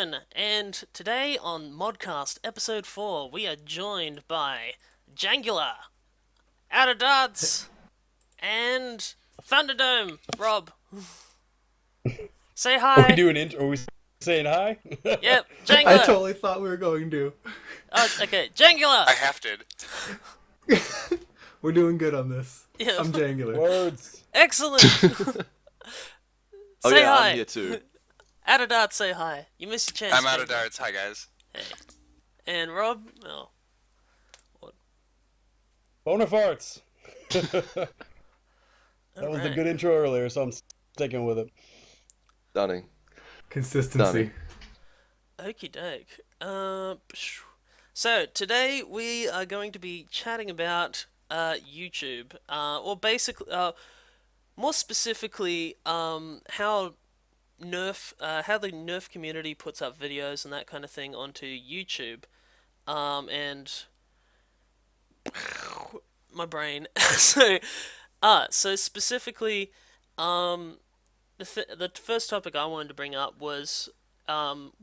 again, and today on ModCast Ep.4 we are joined by Jangular, OutOfDarts, and Thunderdome. Rob, say Are we hi. doing intro? Are we saying hi? Yep, I Jangular. totally thought we were going to. Oh, okay, Jangular. I have to. We're doing good on this. Yeah. I'm Jangular. Words. Excellent. Oh Say yeah, hi. I'm here too. OutOfDarts, say hi. You missed your chance. I'm out of Jangular. darts. Hi, guys. Hey. And Rob, oh, Bonafarts. That was a alright. good intro earlier, so I'm sticking with it. Stunning. Consistency. Okie doke. So today we are going to be chatting about YouTube, or basically, more specifically, how how the Nerf community puts up videos and that kind of thing onto YouTube, and my brain. So specifically, the first topic I wanted to bring up was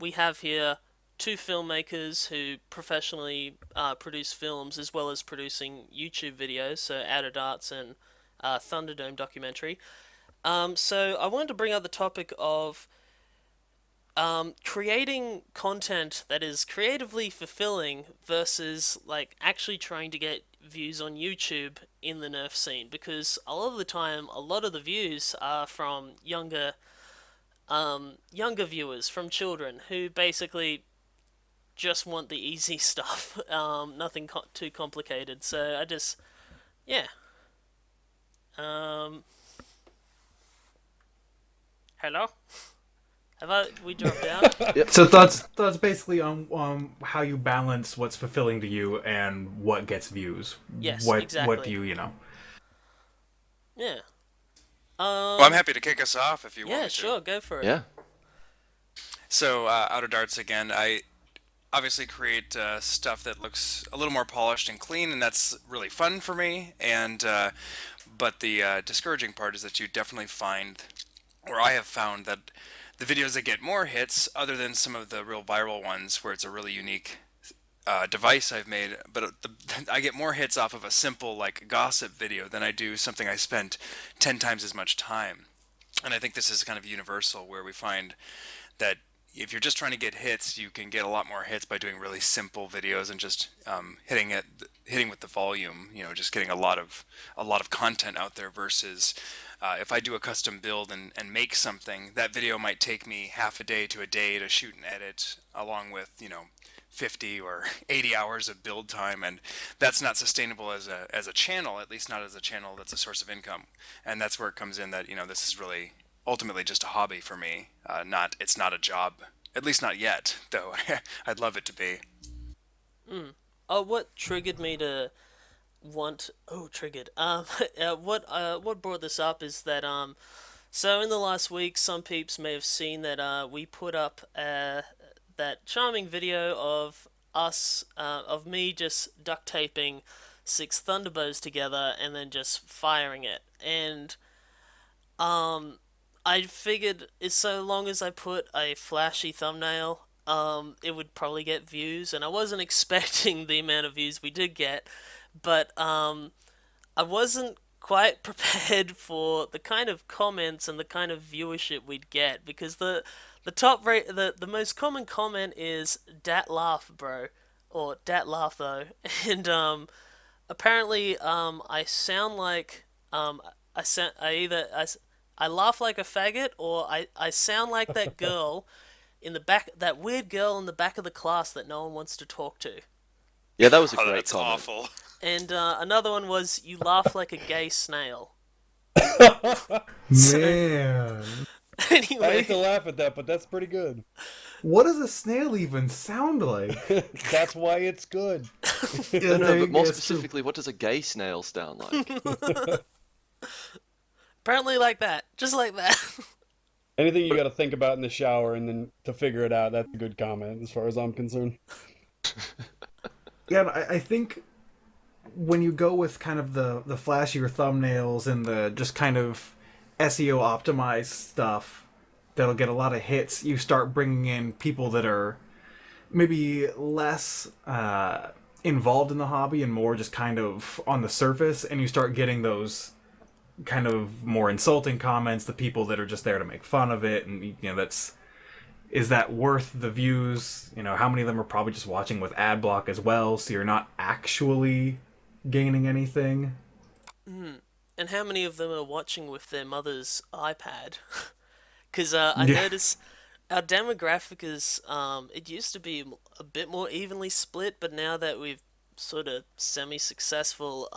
we have here two filmmakers who professionally produce films as well as producing YouTube videos, so OutOfDarts and Thunderdome documentary. So I wanted to bring up the topic of creating content that is creatively fulfilling versus like actually trying to get views on YouTube in the Nerf scene, because a lot of the time, a lot of the views are from younger viewers, from children who basically just want the easy stuff, nothing too complicated. So I just, yeah. Hello? We dropped out? So thoughts basically on how you balance what's fulfilling to you and what gets views. Yes, What exactly. do you know? Yeah. Well, I'm happy to kick us off if you want Yeah, me to. sure, go for it. Yeah. So, out of darts again, I obviously create stuff that looks a little more polished and clean, and that's really fun for me. And but the discouraging part is that you definitely find, or I have found that the videos that get more hits, other than some of the real viral ones where it's a really unique device I've made, but I get more hits off of a simple like gossip video than I do something I spent 10 times as much time. And I think this is kind of universal, where we find that if you're just trying to get hits, you can get a lot more hits by doing really simple videos and just hitting with the volume. You know, just getting a lot of content out there versus if I do a custom build and make something, that video might take me half a day to a day to shoot and edit, along with 50 or 80 hours of build time, and that's not sustainable as a channel, at least not as a channel that's a source of income. And that's where it comes in that this is really ultimately just a hobby for me. It's not a job, at least not yet, though. I'd love it to be. Oh, what triggered me to want? Oh, triggered. What brought this up is that so in the last week, some peeps may have seen that we put up that charming video of us of me just duct taping 6 Thunderbows together and then just firing it, and I figured as so long as I put a flashy thumbnail, it would probably get views, and I wasn't expecting the amount of views we did get, but I wasn't quite prepared for the kind of comments and the kind of viewership we'd get, because the most common comment is "Dat laugh, bro," or "Dat laugh though," and apparently I sound like I laugh like a faggot, or I sound like that girl in the back, that weird girl in the back of the class that no one wants to talk to. Yeah, that was a Oh, great that's comment. awful. And another one was, "You laugh like a gay snail." Man, I hate to Anyway, laugh at that, but that's pretty good. what does a snail even sound like? That's why it's good. Yeah, No, but more that's true. specifically, what does a gay snail sound like? apparently like that, just like that. Anything you got to think about in the shower and then to figure it out, that's a good comment as far as I'm concerned. Yeah, I think when you go with kind of the flashier thumbnails and the just kind of SEO optimized stuff, that'll get a lot of hits, you start bringing in people that are maybe less involved in the hobby and more just kind of on the surface, and you start getting those kind of more insulting comments, the people that are just there to make fun of it, and is that worth the views? How many of them are probably just watching with ad block as well, so you're not actually gaining anything? And how many of them are watching with their mother's iPad? Because I Yeah. notice our demographic is, it used to be a bit more evenly split, but now that we've sort of semi-successful,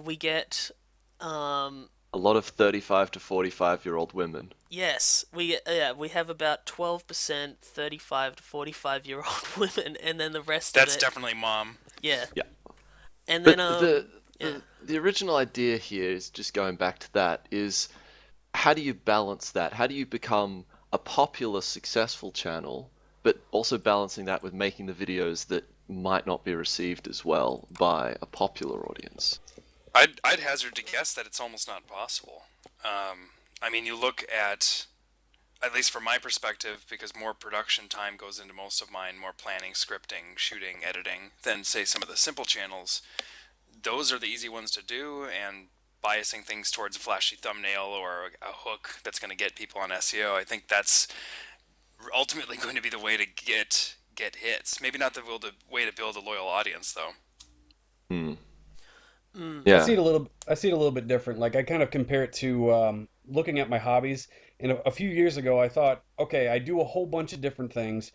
we get, um, A lot of 35 to 45-year-old women. yes, we have about 12% 35 to 45-year-old women, and then the rest of That's it, definitely mom. yeah, Yeah. and But then yeah, the original idea here is just going back to that is how do you balance that? How do you become a popular, successful channel, but also balancing that with making the videos that might not be received as well by a popular audience? I'd hazard to guess that it's almost not possible. I mean, you look at least from my perspective, because more production time goes into most of mine, more planning, scripting, shooting, editing, than say some of the simple channels. Those are the easy ones to do, and biasing things towards a flashy thumbnail or a hook that's going to get people on SEO, I think that's ultimately going to be the way to get hits. Maybe not the way to build a loyal audience, though. Hmm. I Yeah. see it a little. I see it a little bit different. Like I kind of compare it to looking at my hobbies. And a few years ago, I thought, okay, I do a whole bunch of different things,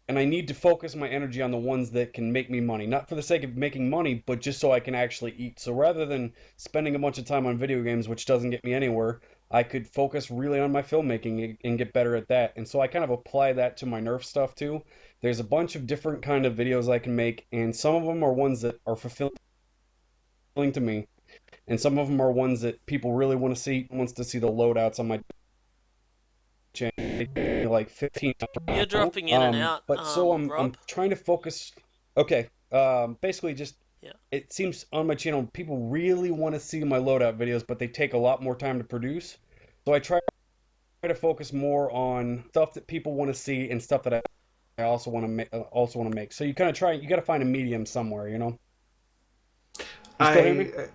and I need to focus my energy on the ones that can make me money. Not for the sake of making money, but just so I can actually eat. So rather than spending a bunch of time on video games, which doesn't get me anywhere, I could focus really on my filmmaking and get better at that. And so I kind of apply that to my Nerf stuff too. There's a bunch of different kind of videos I can make, and some of them are ones that are fulfilling to me, and some of them are ones that people really want to see. Wants to see the loadouts on my channel, like 15. you're dropping in and out, But so I'm Rob. trying to focus. Okay. Basically just Yeah. it seems on my channel people really want to see my loadout videos, but they take a lot more time to produce. So I try to focus more on stuff that people want to see and stuff that I also want to make. So you kind of try. You got to find a medium somewhere. You still hear me? I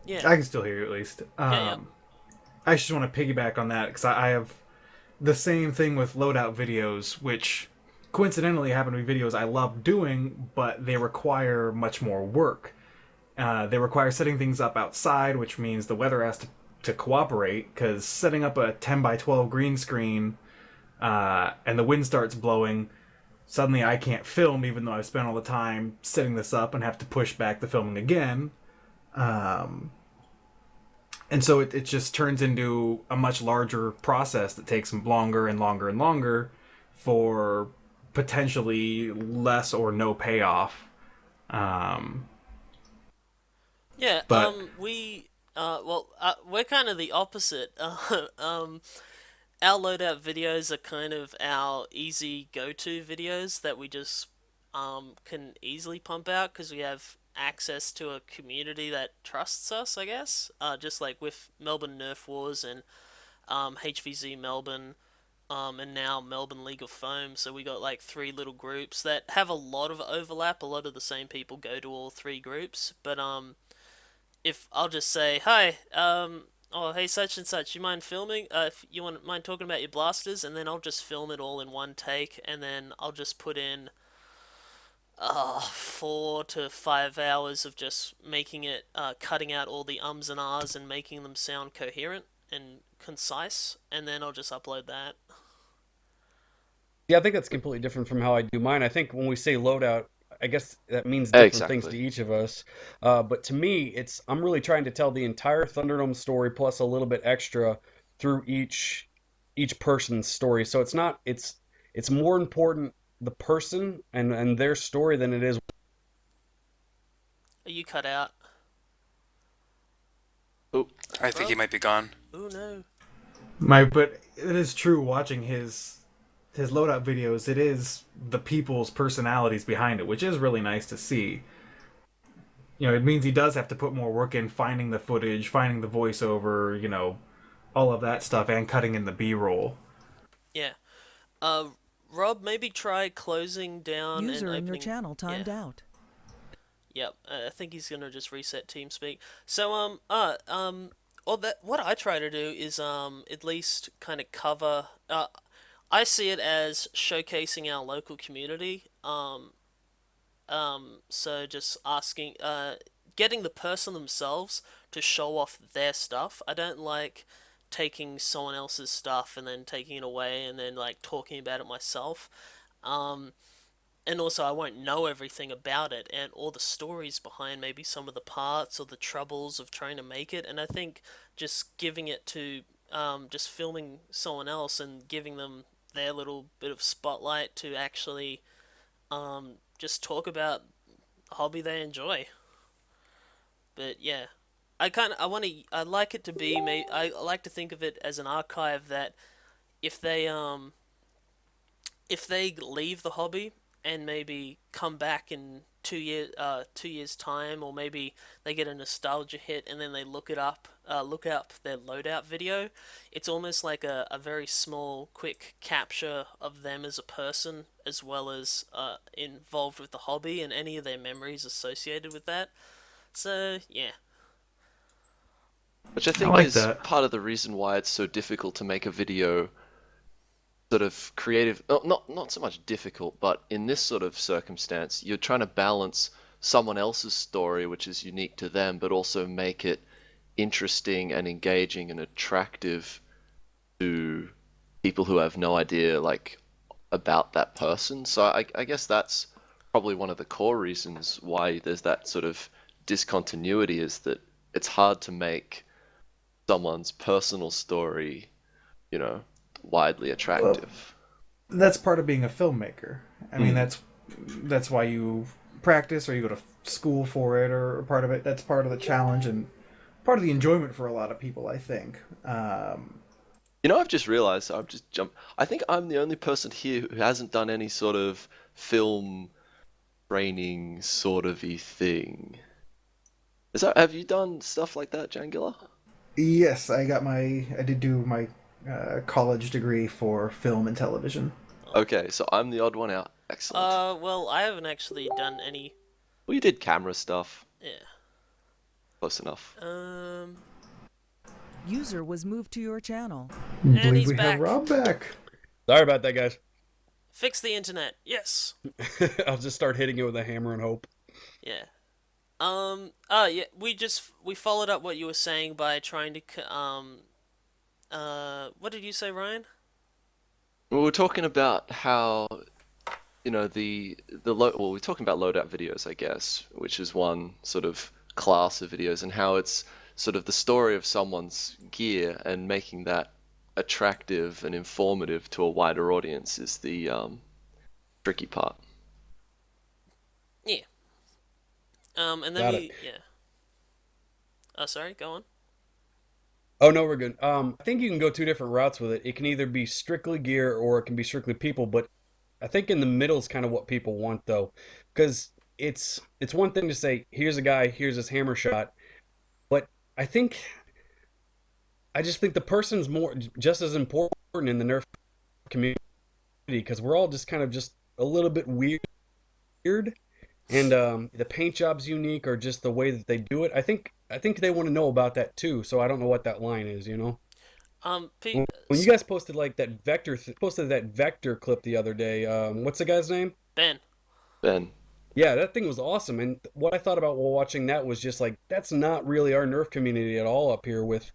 Yeah, I can still hear you at least. yeah, yeah. I just want to piggyback on that because I have the same thing with loadout videos, which coincidentally happen to be videos I love doing, but they require much more work. They require setting things up outside, which means the weather has to cooperate, because setting up a 10 by 12 green screen and the wind starts blowing, suddenly I can't film even though I've spent all the time setting this up and have to push back the filming again. And so it just turns into a much larger process that takes longer and longer and longer for potentially less or no payoff. Um, Yeah, but we're kind of the opposite. Our loadout videos are kind of our easy go-to videos that we just can easily pump out because we have access to a community that trusts us, I guess. Just like with Melbourne Nerf Wars and HVZ Melbourne, and now Melbourne League of Foam. So we got like three little groups that have a lot of overlap. A lot of the same people go to all three groups, but if I'll just say, hi, oh, hey, such and such, you mind filming? If you mind talking about your blasters, and then I'll just film it all in one take, and then I'll just put in 4 to 5 hours of just making it, cutting out all the ums and ahs and making them sound coherent and concise, and then I'll just upload that. Yeah, I think that's completely different from how I do mine. I think when we say loadout, I guess that means different things to Exactly. each of us. But to me, I'm really trying to tell the entire Thunderdome story plus a little bit extra through each person's story. So it's more important the person and their story than it is. Are you cut out? Oh, I think he Rob? might be gone. Oh no. but it is true watching his loadout videos. It is the people's personalities behind it, which is really nice to see. It means he does have to put more work in finding the footage, finding the voiceover, all of that stuff and cutting in the B-roll. Yeah. Uh, Rob, maybe try closing down and User in your opening. channel timed Yeah. out. Yep. I think he's gonna just reset TeamSpeak. So well, that what I try to do is at least kind of cover. I see it as showcasing our local community. So just asking, getting the person themselves to show off their stuff. I don't like taking someone else's stuff and then taking it away and then like talking about it myself. Um, and also I won't know everything about it and all the stories behind maybe some of the parts or the troubles of trying to make it. And I think just giving it to just filming someone else and giving them their little bit of spotlight to actually just talk about a hobby they enjoy. But yeah, I like it to be I like to think of it as an archive that if they um if they leave the hobby and maybe come back in 2 years time, or maybe they get a nostalgia hit and then they look up their loadout video. It's almost like a very small, quick capture of them as a person, as well as involved with the hobby and any of their memories associated with that. So yeah, Which I I think like is that. part of the reason why it's so difficult to make a video sort of creative, not so much difficult, but in this sort of circumstance, you're trying to balance someone else's story, which is unique to them, but also make it interesting and engaging and attractive to people who have no idea like about that person. So I guess that's probably one of the core reasons why there's that sort of discontinuity is that it's hard to make someone's personal story, you know, widely Well, attractive. that's part of being a filmmaker. I mean, Mm. that's why you practice or you go to school for it, or part of it. That's part of the challenge and part of the enjoyment for a lot of people, I think. You know, I've just realized, I've just jumped. I think I'm the only person here who hasn't done any sort of film training sort of y thing. Have you done stuff like that, Jangular? Yes, I did do my college degree for film and television. Okay, so I'm the odd one out. Excellent. well, I haven't actually done any. Well, you did camera stuff. Yeah. Close enough. User was moved to your channel. And Believe he's we have back. Rob back. Sorry about that, guys. Fix the internet. Yes. I'll just start hitting it with a hammer and hope. Yeah. Yeah. We followed up what you were saying by trying to what did you say, Ryan? We were talking about how, you know, well, we're talking about loadout videos, I guess, which is one sort of class of videos, and how it's sort of the story of someone's gear and making that attractive and informative to a wider audience is the tricky part. Yeah. And then Got we it. yeah. Oh, sorry. Go on. Oh no, we're good. I think you can go two different routes with it. It can either be strictly gear or it can be strictly people, but I think in the middle is kind of what people want though, because it's one thing to say, here's a guy, here's his hammer shot, but I think I just think the person's more just as important in the Nerf community because we're all just kind of just a little bit weird, and the paint job's unique or just the way that they do it. I think they want to know about that too. So I don't know what that line is, you know. Pete. When you guys posted like that posted that vector clip the other day, what's the guy's name? Ben. Ben. Yeah, that thing was awesome. And what I thought about while watching that was just like that's not really our Nerf community at all up here with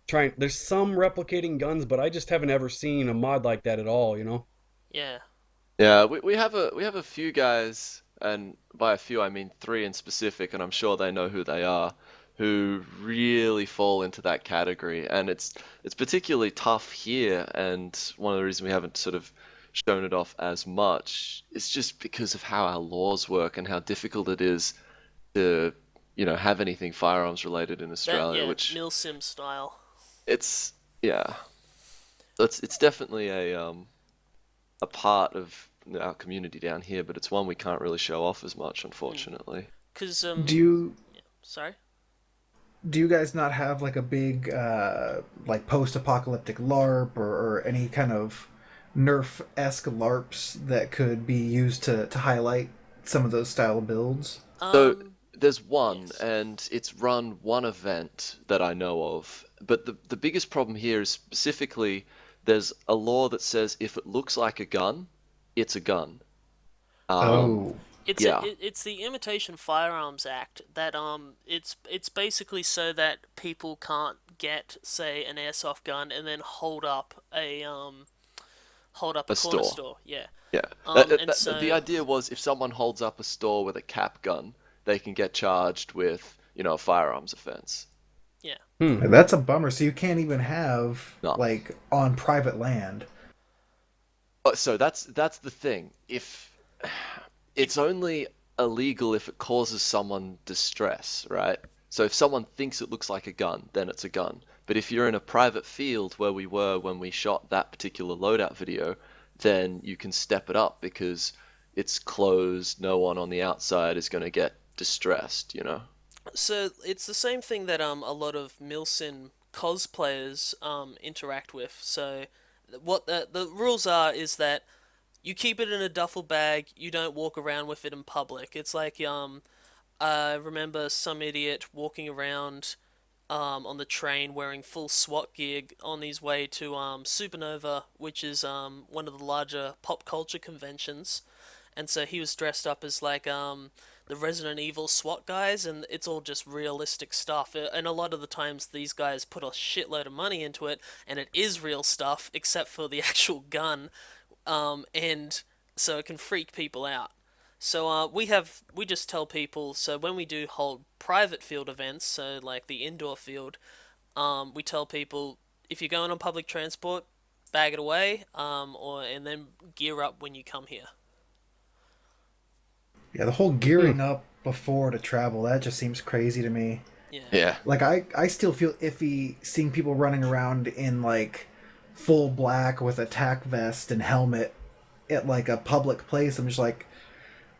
trying. There's some replicating guns, but I just haven't ever seen a mod like that at all, you know. Yeah. Yeah, we have a few guys, and by a few I mean three in specific, and I'm sure they know who they are, who really fall into that category, and it's particularly tough here, and one of the reasons we haven't sort of shown it off as much is just because of how our laws work and how difficult it is to, you know, have anything firearms related in That Australia, yeah. which Milsim style. it's yeah, it's definitely a part of our community down here, but it's one we can't really show off as much, unfortunately. Cause Do you Sorry. do you guys not have like a big like post-apocalyptic LARP or any kind of Nerf-esque LARPs that could be used to highlight some of those style of builds? So there's one, Yes. and it's run one event that I know of. But the biggest problem here is specifically there's a law that says if it looks like a gun, it's a gun. Um, Oh, yeah. It's the Imitation Firearms Act that it's basically so that people can't get, say, an airsoft gun and then hold up a A corner store. store. Yeah. Yeah. And The so idea was if someone holds up a store with a cap gun, they can get charged with, a firearms offense. yeah. Hmm. that's a bummer. So you can't even have No. like on private land. So that's the thing. If it's only illegal if it causes someone distress, right? So if someone thinks it looks like a gun, then it's a gun. But if you're in a private field where we were when we shot that particular loadout video, then you can step it up because it's closed, no one on the outside is going to get distressed. So it's the same thing that a lot of Milsim cosplayers interact with. So what the rules are is that you keep it in a duffel bag. You don't walk around with it in public. It's like I remember some idiot walking around on the train wearing full SWAT gear on his way to Supernova, which is one of the larger pop culture conventions. And so he was dressed up as like the Resident Evil SWAT guys, and it's all just realistic stuff. And a lot of the times these guys put a shitload of money into it, and it is real stuff, except for the actual gun, and so it can freak people out. So we just tell people, so when we do hold private field events, so like the indoor field, we tell people if you're going on public transport, bag it away, or and then gear up when you come here. Yeah, the whole Hmm. gearing up before to travel, that just seems crazy to me. Yeah. Yeah. Like I still feel iffy seeing people running around in like full black with a tack vest and helmet at like a public place. I'm just like,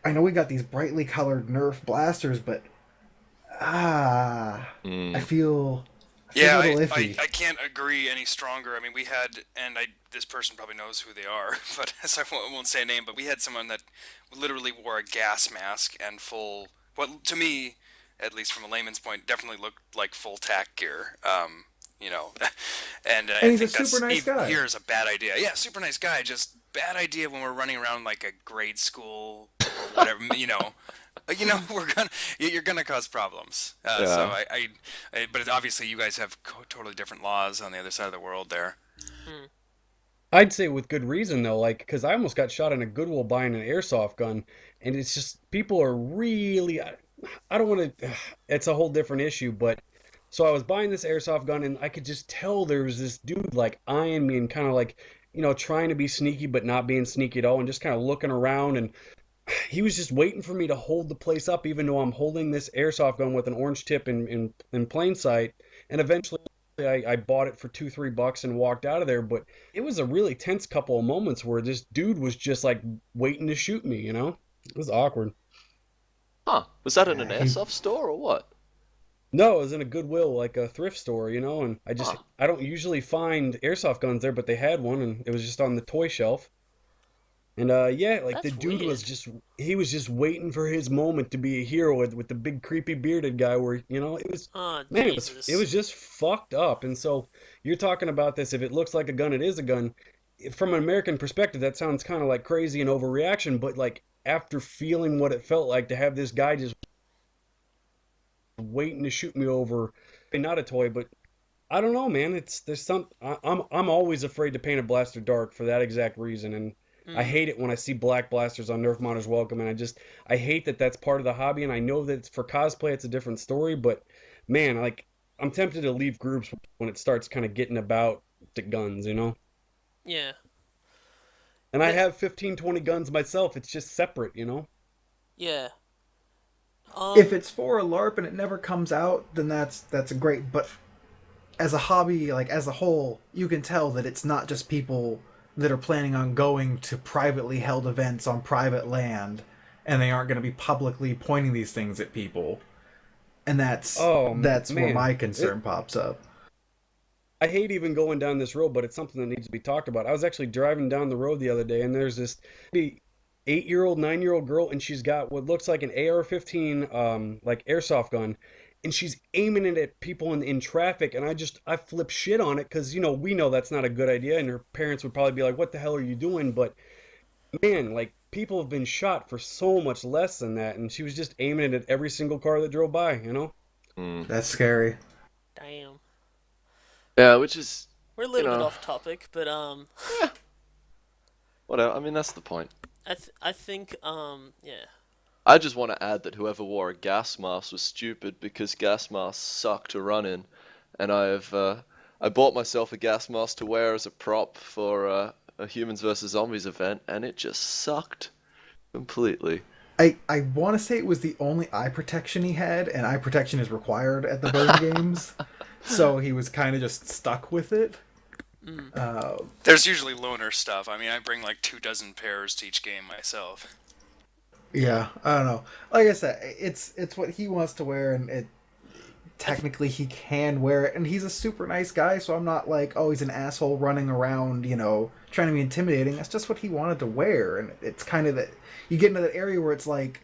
I know we got these brightly colored Nerf blasters, but I Mm. feel a Yeah, little I, iffy. I can't agree any stronger. I mean, we had, and this person probably knows who they are, but so I won't say a name, but we had someone that literally wore a gas mask and full, what to me, at least from a layman's point, definitely looked like full tack gear. You know, and I And he's a think super nice guy. here's a bad idea. Yeah, super nice guy, just bad idea when we're running around like a grade school or whatever. You're gonna cause problems. So Yeah. but obviously you guys have totally different laws on the other side of the world there. Hmm. I'd say with good reason though, like, because I almost got shot in a Goodwill buying an airsoft gun, and it's just people are really. I don't want to. It's a whole different issue, but so I was buying this airsoft gun, and I could just tell there was this dude like eyeing me and kind of like, trying to be sneaky but not being sneaky at all, and just kind of looking around, and he was just waiting for me to hold the place up, even though I'm holding this airsoft gun with an orange tip in plain sight. And eventually, I bought it for $2-3 and walked out of there. But it was a really tense couple of moments where this dude was just like waiting to shoot me. It was awkward. Huh. Was that in an Yeah, he airsoft store or what? No, it was in a Goodwill, like a thrift store, and Huh. I don't usually find airsoft guns there, but they had one, and it was just on the toy shelf. And yeah, like the That's dude was weird. just he was just waiting for his moment to be a hero with the big creepy bearded guy where it was Oh, man, it Jesus. was just fucked up. And so you're talking about this, if it looks like a gun, it is a gun. From an American perspective, that sounds kind of like crazy and overreaction, but like after feeling what it felt like to have this guy just waiting to shoot me over, not a toy, but I don't know, man. There's some I'm always afraid to paint a blaster dark for that exact reason, and I Hmm. hate it when I see black blasters on Nerf Models Welcome, and I hate that that's part of the hobby, and I know that it's for cosplay, it's a different story, but man, like I'm tempted to leave groups when it starts kind of getting about the guns. Yeah. And I The have 15, 20 guns myself. It's just separate. yeah. if Um. it's for a LARP and it never comes out, then that's great. But as a hobby, like as a whole, you can tell that it's not just people that are planning on going to privately held events on private land, and they aren't going to be publicly pointing these things at people. And that's Oh that's where man, my concern pops up. I hate even going down this road, but it's something that needs to be talked about. I was actually driving down the road the other day, and there's this maybe 8-year-old, 9-year-old girl, and she's got what looks like an AR-15, like airsoft gun, and she's aiming it at people in traffic, and I flip shit on it because we know that's not a good idea, and her parents would probably be like, "What the hell are you doing?" But man, like people have been shot for so much less than that, and she was just aiming it at every single car that drove by. Mm. That's scary. Damn. Yeah, which is, We're a you little bit know, off topic, but whatever. I mean, that's the point. I think yeah. I just want to add that whoever wore a gas mask was stupid because gas masks suck to run in, and I bought myself a gas mask to wear as a prop for a Humans vs Zombies event, and it just sucked completely. I want to say it was the only eye protection he had, and eye protection is required at the burn games, so he was kind of just stuck with it. There's usually loaner stuff. I mean, I bring like 24 pairs to each game myself. Yeah, I don't know. Like I said, it's what he wants to wear, and technically he can wear it, and he's a super nice guy, so I'm not like, oh, he's an asshole running around, trying to be intimidating. That's just what he wanted to wear, and it's kind of that you get into that area where it's like,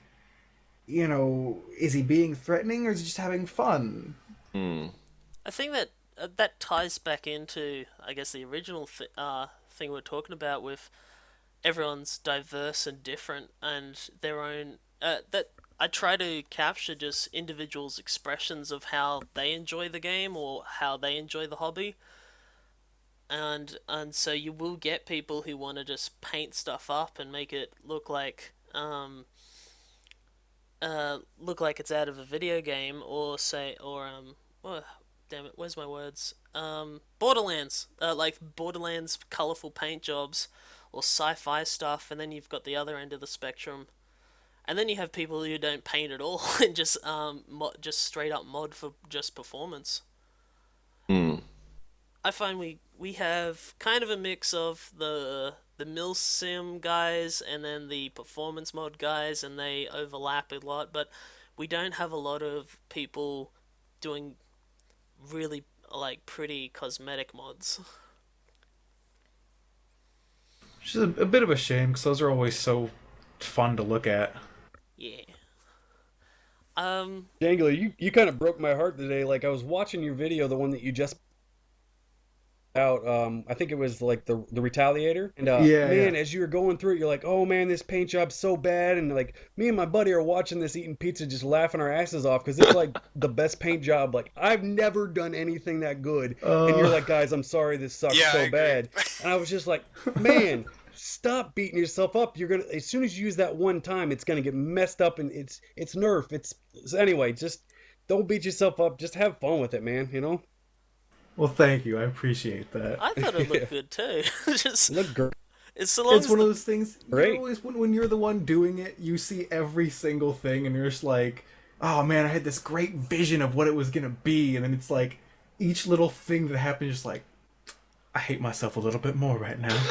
is he being threatening or is he just having fun? I think that that ties back into, I guess, the original thing we're talking about with everyone's diverse and different and their own. That I try to capture just individuals' expressions of how they enjoy the game or how they enjoy the hobby. And so you will get people who want to just paint stuff up and make it look like it's out of a video game, or say, oh, damn it, where's my words? Borderlands, like Borderlands colorful paint jobs, or sci-fi stuff, and then you've got the other end of the spectrum, and then you have people who don't paint at all and just just straight up mod for just performance. Mm. I find we have kind of a mix of the milsim guys and then the performance mod guys, and they overlap a lot, but we don't have a lot of people doing really like pretty cosmetic mods. Which is a bit of a shame because those are always so fun to look at. Yeah. Jangular, you kind of broke my heart today. Like I was watching your video, the one that you just out. I think it was like the Retaliator. And Yeah. man, as you were going through it, you're like, oh man, this paint job's so bad. And like me and my buddy are watching this, eating pizza, just laughing our asses off because it's like the best paint job. Like I've never done anything that good. And you're like, guys, I'm sorry, this sucks Yeah, I so agree. bad. And I was just like, man. Stop beating yourself up. You're gonna, as soon as you use that one time, it's gonna get messed up, and it's Nerf. So anyway, just don't beat yourself up. Just have fun with it, man. Well, thank you. I appreciate that. I thought it looked good too. Just Look great. it's so long It's as one of those things. Great. You always, when you're the one doing it, you see every single thing, and you're just like, "Oh man, I had this great vision of what it was gonna be," and then it's like each little thing that happens, just like, I hate myself a little bit more right now.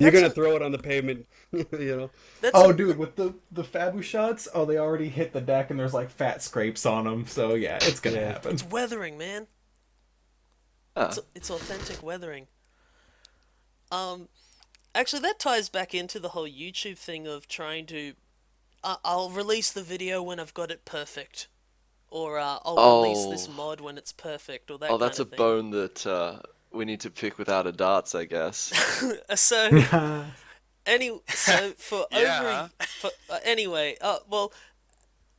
You're that's gonna throw it on the pavement, that's Oh, dude, with the Fabu shots, they already hit the deck, and there's like fat scrapes on them. So yeah, it's gonna happen. it's weathering, man. Ah. It's authentic weathering. Actually, that ties back into the whole YouTube thing of trying to. I'll release the video when I've got it perfect, or I'll release this Oh, mod when it's perfect, or that oh, kind that's a of thing. bone that we need to pick without a darts, I guess. So for Yeah. anyway, well,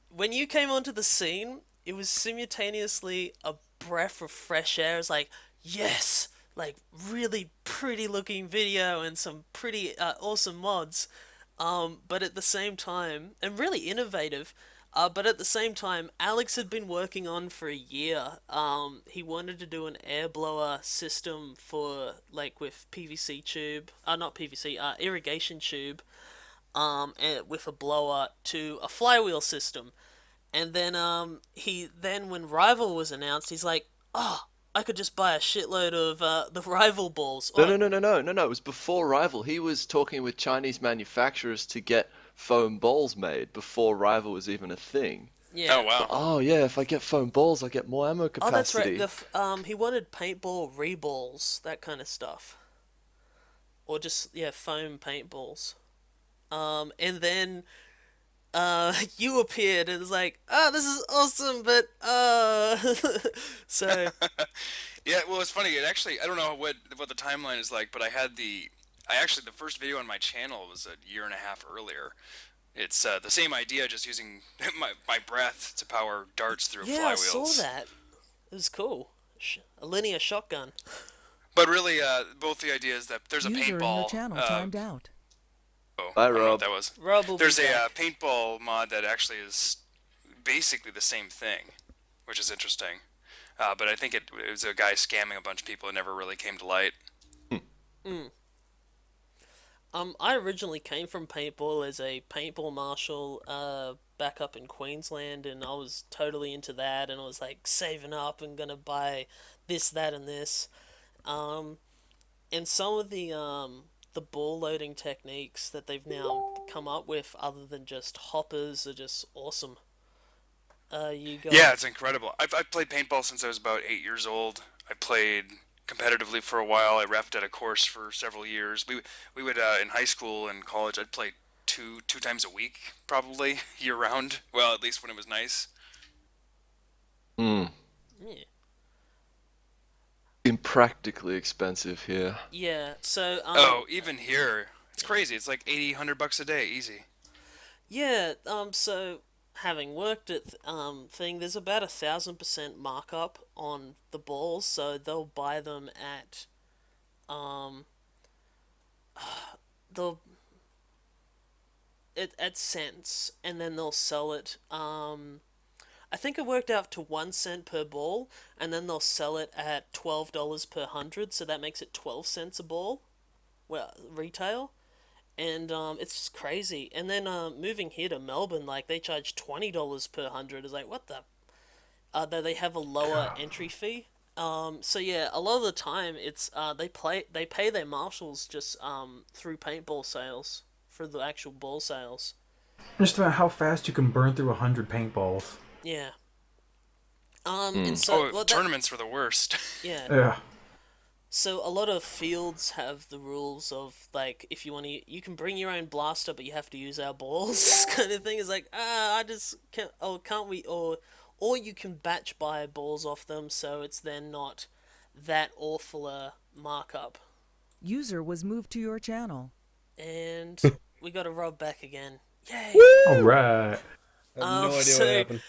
when you came onto the scene, it was simultaneously a breath of fresh air. It's like, yes, like really pretty looking video and some pretty awesome mods. But at the same time, and really innovative. But at the same time, Alex had been working on for a year. He wanted to do an air blower system for like with PVC tube, not PVC, irrigation tube, and with a blower to a flywheel system. And then when Rival was announced, he's like, "Oh, I could just buy a shitload of the Rival balls." No, Oh, no, no, no, no, no, no. It was before Rival. He was talking with Chinese manufacturers to get foam balls made before Rival was even a thing. Yeah. Oh wow. Oh yeah, if I get foam balls, I get more ammo Oh, that's right. capacity. He wanted paintball reballs, that kind of stuff, or just yeah, foam paintballs. And then you appeared and it's like, oh, this is awesome, but so Yeah, well, it's funny. It actually, I don't know what the timeline is like, but I actually the first video on my channel was a year and a half earlier. It's the same idea, just using my breath to power darts through yeah, I saw flywheels. that. It was cool. A linear shotgun. But really, both the ideas that there's a User in your paintball. channel timed out. Oh, Bye, I don't know what Rob. that was. Rob will There's be a back. paintball mod that actually is basically the same thing, which is interesting. But I think it was a guy scamming a bunch of people. It never really came to light. Mm. I originally came from paintball as a paintball marshal, back up in Queensland, and I was totally into that, and I was like saving up and gonna buy this, that, and this. Um, and some of the ball loading techniques that they've now come up with, other than just hoppers, are just awesome. You got Yeah, it's incredible. I've played paintball since I was about 8 years old. I played competitively for a while. I refed at a course for several years. We would in high school and college. I'd play two times a week, probably year round. Well, at least when it was nice. Hmm. yeah, Impractically expensive here. yeah. So Oh, even here, it's crazy. It's like 80, $100 a day, easy. yeah, so having worked at thing, there's about 1,000% markup on the balls, so they'll buy them at um they'll at cents, and then they'll sell it. I think it worked out to 1 cent per ball, and then they'll sell it at $12 per hundred, so that makes it 12 cents a ball. Well, retail. And it's just crazy. And then moving here to Melbourne, like they charge $20 per hundred. Is like what the? Though they have a lower entry fee. So yeah, a lot of the time it's they pay their marshals just through paintball sales for the actual ball sales. Just about how fast you can burn through 100 paintballs. Yeah. Hmm. And so Oh, well that tournaments were the worst. yeah. Yeah. So a lot of fields have the rules of like if you want to, you can bring your own blaster, but you have to use our balls, kind of thing. It's like I just can't. Oh, can't we? Or you can batch buy balls off them, so it's then not that awful a markup. User was moved to your channel. And we got to Rob back again. Yay! All right. I have no idea what So happened.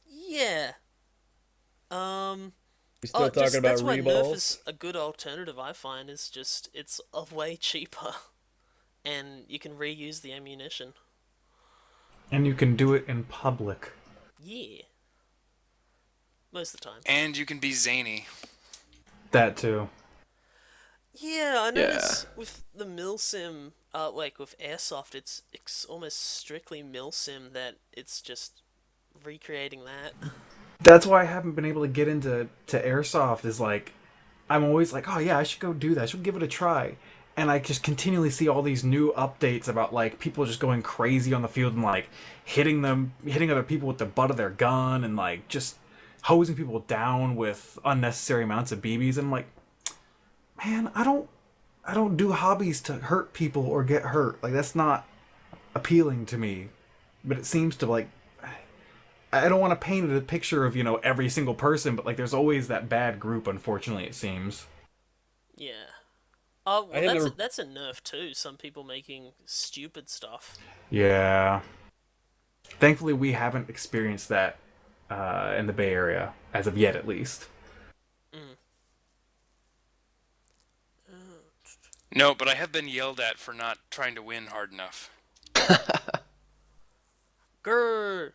yeah. You still talking about That's why Nerf reballs? is a good alternative. I find is just it's way cheaper, and you can reuse the ammunition. And you can do it in public. Yeah, most of the time. And you can be zany. That too. Yeah, I Yeah. notice with the milsim, like with airsoft, it's almost strictly milsim that it's just recreating that. That's why I haven't been able to get into airsoft. Is like, I'm always like, oh yeah, I should go do that. I should give it a try. And I just continually see all these new updates about like people just going crazy on the field and like hitting other people with the butt of their gun and like just hosing people down with unnecessary amounts of BBs. And I'm like, man, I don't do hobbies to hurt people or get hurt. Like that's not appealing to me. But it seems to like I don't want to paint a picture of, every single person, but like there's always that bad group, unfortunately, it seems. Yeah. Oh I well, had never. that's a nerf too. Some people making stupid stuff. Yeah. Thankfully we haven't experienced that in the Bay Area, as of yet at least. Mm. No, but I have been yelled at for not trying to win hard enough. Grr.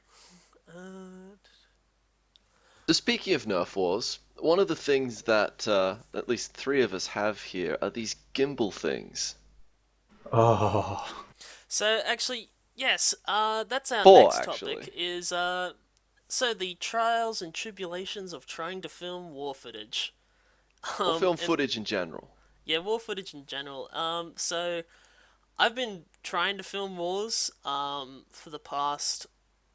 So speaking of Nerf wars, one of the things that at least three of us have here are these gimbal things. Oh. So actually, yes. That's our Four, next actually. topic. Is so the trials and tribulations of trying to film war footage. Or film And- footage in general. Yeah, war footage in general. So I've been trying to film wars for the past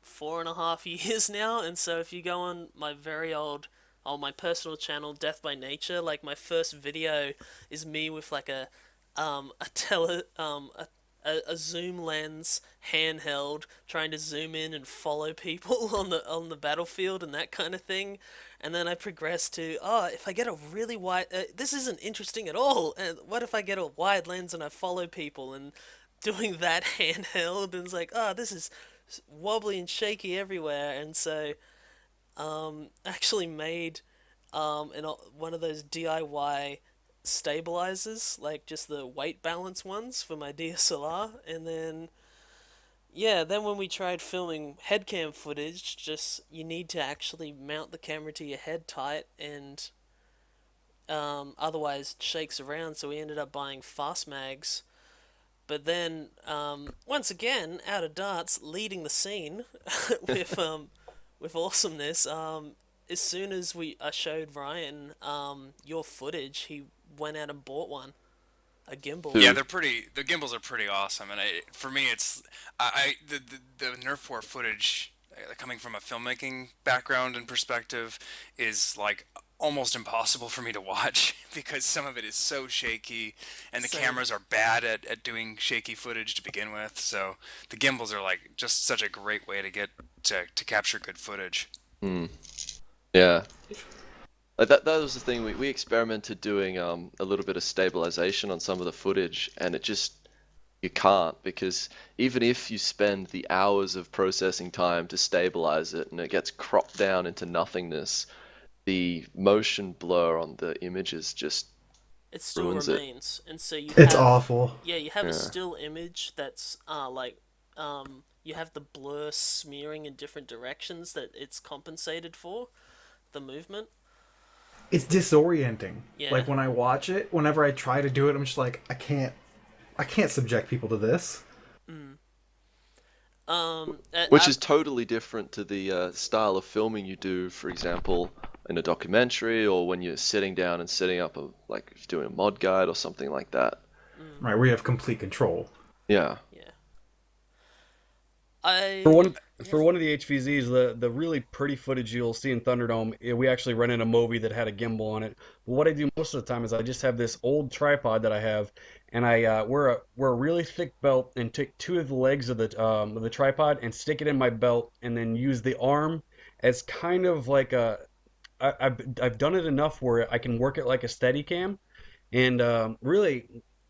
4.5 years now, and so if you go on my on my personal channel, Death by Nature, like my first video is me with like a tele a zoom lens handheld trying to zoom in and follow people on the battlefield and that kind of thing. And then I progressed to, oh, if I get a really wide, this isn't interesting at all. And what if I get a wide lens and I follow people and doing that handheld, and it's like, oh, this is wobbly and shaky everywhere. And so actually made one of those DIY stabilizers, like just the weight balance ones for my DSLR, and then yeah, then when we tried filming headcam footage, just you need to actually mount the camera to your head tight, and otherwise it shakes around. So we ended up buying fast mags. But then once again, Out of Darts leading the scene with awesomeness. As soon as I showed Ryan your footage, he went out and bought a gimbal. Yeah, Dude, the gimbals are pretty awesome, and for me, it's the Nerf footage coming from a filmmaking background and perspective is like almost impossible for me to watch because some of it is so shaky, and the Same. cameras are bad at doing shaky footage to begin with. So the gimbals are like just such a great way to get to capture good footage. yeah. Like that was the thing, we experimented doing a little bit of stabilization on some of the footage, and it just, you can't, because even if you spend the hours of processing time to stabilize it and it gets cropped down into nothingness, the motion blur on the images just It still ruins it. remains, and so you It's have awful. yeah, you have a Yeah. still image that's you have the blur smearing in different directions that it's compensated for the movement. It's disorienting. Yeah. Like when I watch it, whenever I try to do it, I'm just like, I can't subject people to this. Which is totally different to the style of filming you do, for example, in a documentary, or when you're sitting down and setting up like if you're doing a mod guide or something like that. Right, we have complete control. Yeah. Yeah. For I one of the HVZs, the really pretty footage you'll see in Thunderdome, we actually rented a Mobi that had a gimbal on it. But what I do most of the time is I just have this old tripod that I have, and I wear a really thick belt and take two of the legs of the tripod and stick it in my belt, and then use the arm as kind of like I've done it enough where I can work it like a steady cam. And really,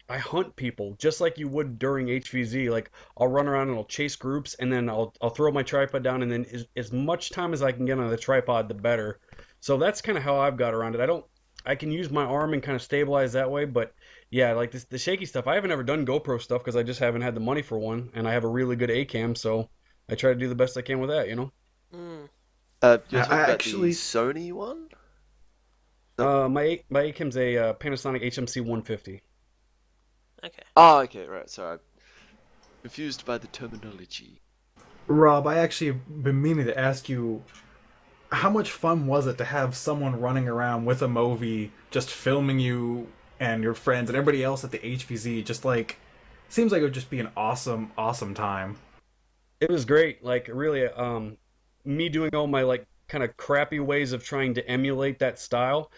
I hunt people just like you would during HVZ. Like I'll run around and I'll chase groups, and then I'll throw my tripod down, and then as much time as I can get on the tripod, the better. So that's kind of how I've got around it. I can use my arm and kind of stabilize that way, but yeah, like the shaky stuff. I haven't ever done GoPro stuff because I just haven't had the money for one, and I have a really good A cam, so I try to do the best I can with that, you know. mm, You're talking I about the actually, Sony one? The... My A cam's a Panasonic HMC 150. okay. Oh, okay, right. Sorry, I'm confused by the terminology. Rob, I actually have been meaning to ask you, how much fun was it to have someone running around with a Movi just filming you and your friends and everybody else at the HVZ? Just like, seems like it would just be an awesome, awesome time. It was great. Like really, me doing all my like kind of crappy ways of trying to emulate that style.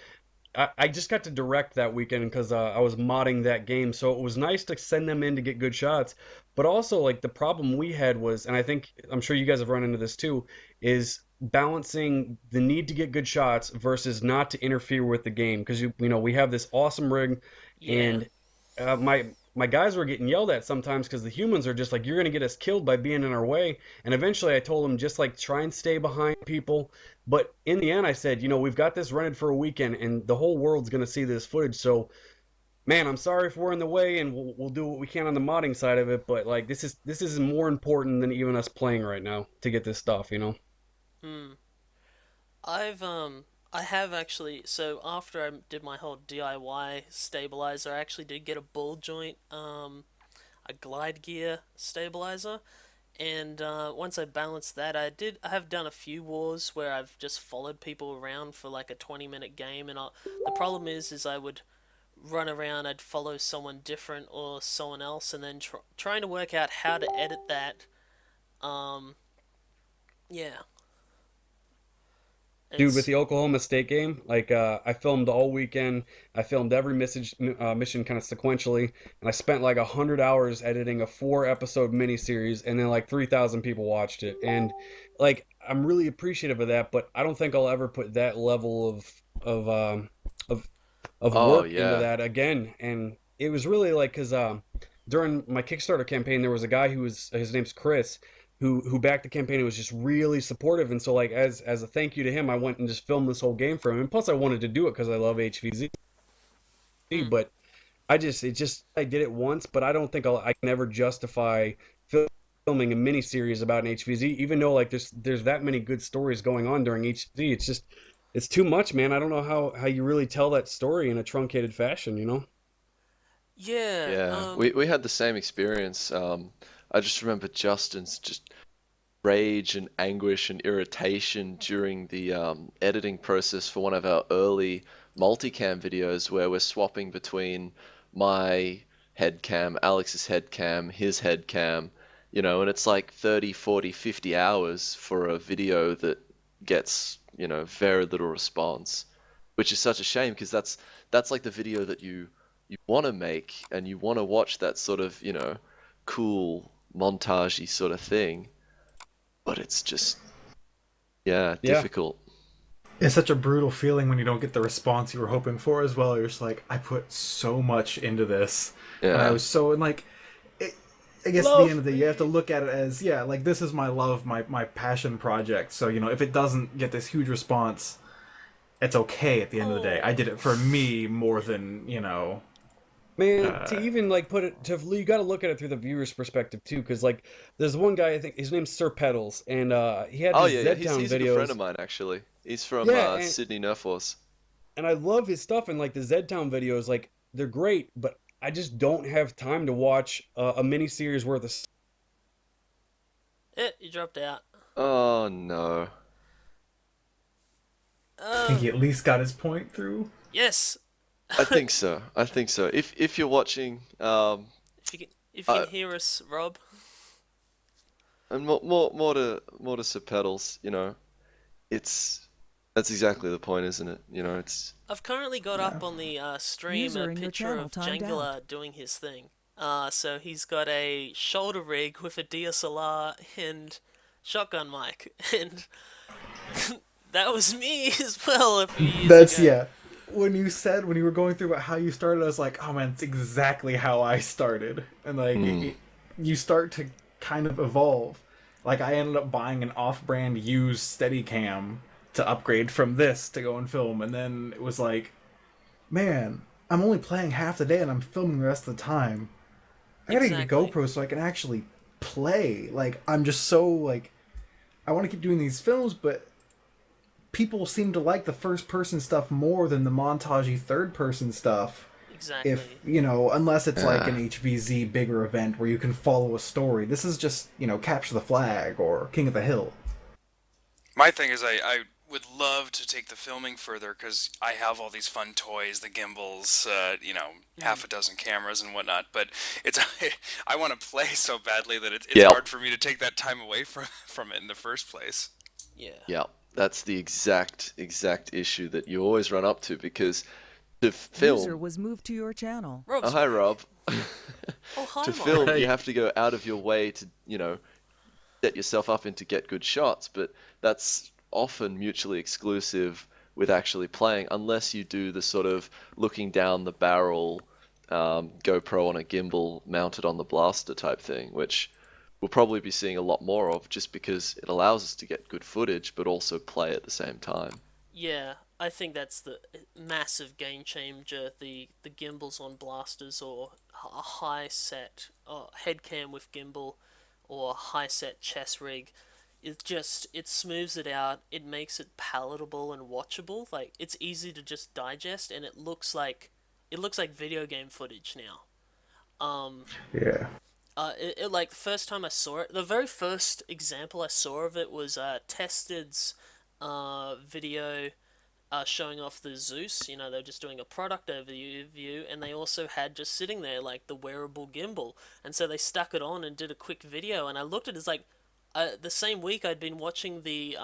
I just got to direct that weekend because I was modding that game, so it was nice to send them in to get good shots. But also, like the problem we had was, and I'm sure you guys have run into this too, is balancing the need to get good shots versus not to interfere with the game. Because you know we have this awesome rig, Yeah. and my guys were getting yelled at sometimes because the humans are just like, you're gonna get us killed by being in our way. And eventually, I told them just like try and stay behind people. But in the end, I said, you know, we've got this rented for a weekend, and the whole world's gonna see this footage. So, man, I'm sorry if we're in the way, and we'll do what we can on the modding side of it. But like, this is more important than even us playing right now to get this stuff, you know. Hmm. I have actually, so after I did my whole DIY stabilizer, I actually did get a ball joint a glide gear stabilizer, and once I balanced that, I have done a few wars where I've just followed people around for like a 20-minute game, and the problem is I would run around, I'd follow someone different or someone else, and then trying to work out how to edit that um Yeah, Dude, with it's the Oklahoma State game, like I filmed all weekend. I filmed every mission kind of sequentially, and I spent like 100 hours editing a 4 episode miniseries, and then like 3,000 people watched it. And like I'm really appreciative of that, but I don't think I'll ever put that level of of of Oh work into yeah. that again. And it was really like because during my Kickstarter campaign, there was a guy who was his name's Chris, who backed the campaign and was just really supportive. And so like as a thank you to him, I went and just filmed this whole game for him. And plus, I wanted to do it because I love HVZ. mm, But I did it once, but I don't think I can ever justify filming a mini series about an HVZ, even though like there's that many good stories going on during HVZ. It's just it's too much, man. I don't know how you really tell that story in a truncated fashion, you know? yeah. Yeah, we had the same experience. I just remember Justin's just rage and anguish and irritation during the editing process for one of our early multicam videos where we're swapping between my head cam, Alex's head cam, his head cam, and it's like 30, 40, 50 hours for a video that gets, very little response, which is such a shame because that's like the video that you want to make and you want to watch that sort of, cool montagey sort of thing, but it's just, yeah, Yeah. difficult. It's such a brutal feeling when you don't get the response you were hoping for as well. You're just like, I put so much into this, and I Yeah. was so and like, it, I guess at the end Love of the day, you have to me. look at it as yeah, like this is my love, my passion project. So if it doesn't get this huge response, it's okay at the end of the day. I Oh, did it for me more than Man, to Uh, even like put it to you got to look at it through the viewer's perspective too, because like there's one guy I think his name's Sir Pedals, and he had Oh his yeah, yeah. Z He's Town he's a good friend of videos. mine actually. He's from Yeah, Sydney Nerf Force. and I love his stuff, and like the Z Town videos, like they're great, but I just don't have time to watch a mini series worth of. you dropped out. Oh no. think Uh, he at least got his point through. yes. I think so. I think so. If you're watching, If you uh, can hear us, Rob. and more to Sir Pedals, it's that's exactly the point, isn't it? It's I've currently got Yeah. up on the stream a User in your picture channel of timed out. Jangular doing his thing. So he's got a shoulder rig with a DSLR and shotgun mic, and that was me as well a few years That's ago. yeah. When you were going through about how you started, I was like, oh man, it's exactly how I started, and like hmm. you start to kind of evolve. Like I ended up buying an off-brand used Steadicam to upgrade from this to go and film, and then it was like, man, I'm only playing half the day and I'm filming the rest of the time. I gotta get a Exactly. GoPro so I can actually play. Like I'm just so like I want to keep doing these films, but people seem to like the first person stuff more than the montagey third person stuff. If Exactly. unless it's like an Yeah. HVZ bigger event where you can follow a story. This is just capture the flag or King of the Hill. My thing is, I would love to take the filming further because I have all these fun toys, the gimbals, Mm. half a dozen cameras and whatnot. But it's I want to play so badly that it's Yep. hard for me to take that time away from it in the first place. Yeah. Yep. That's the exact issue that you always run up to because to User film. was moved to your channel. Oh, Rob's hi, back. Rob. Oh, hi, To Mike. film, you Right. have to go out of your way to, set yourself up and to get good shots, but that's often mutually exclusive with actually playing, unless you do the sort of looking down the barrel GoPro on a gimbal mounted on the blaster type thing, which we'll probably be seeing a lot more of just because it allows us to get good footage but also play at the same time. Yeah, I think that's the massive game changer. The gimbals on blasters, or a high set head cam with gimbal, or high set chest rig. It smooths it out. It makes it palatable and watchable. Like it's easy to just digest, and it looks like video game footage now. Um, Yeah. like the first time I saw it, the very first example I saw of it was Tested's video showing off the Zeus. They're just doing a product overview, and they also had just sitting there like the wearable gimbal, and so they stuck it on and did a quick video. And I looked at it as like, the same week I'd been watching the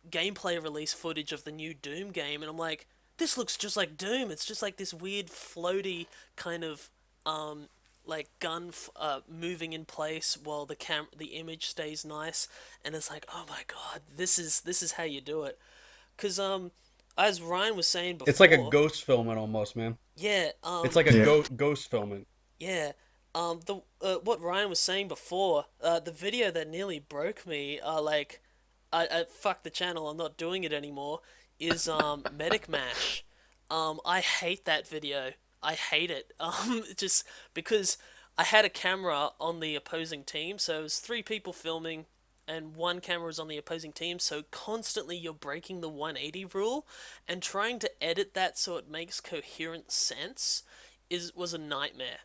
gameplay release footage of the new Doom game, and I'm like, this looks just like Doom. It's just like this weird floaty kind of um, like gun moving in place while the image stays nice, and it's like, oh my god, this is how you do it. Cause as Ryan was saying It's like a before, ghost filming almost, man. yeah, It's like a Yeah. ghost filming. yeah. The what Ryan was saying before, the video that nearly broke me, like, I fuck the channel, I'm not doing it anymore, is Medic Mash. I hate that video. I hate it. Just because I had a camera on the opposing team, so it was three people filming, and one camera was on the opposing team, so constantly you're breaking the 180 rule, and trying to edit that so it makes coherent sense was a nightmare.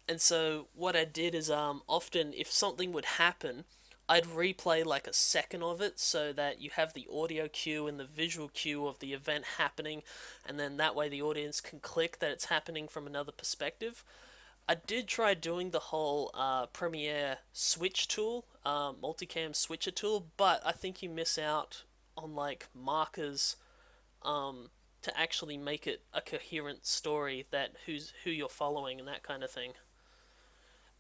And so what I did is often if something would happen, I'd replay like a second of it so that you have the audio cue and the visual cue of the event happening, and then that way the audience can click that it's happening from another perspective. I did try doing the whole Premiere switch tool, multicam switcher tool, but I think you miss out on like markers to actually make it a coherent story that who you're following and that kind of thing.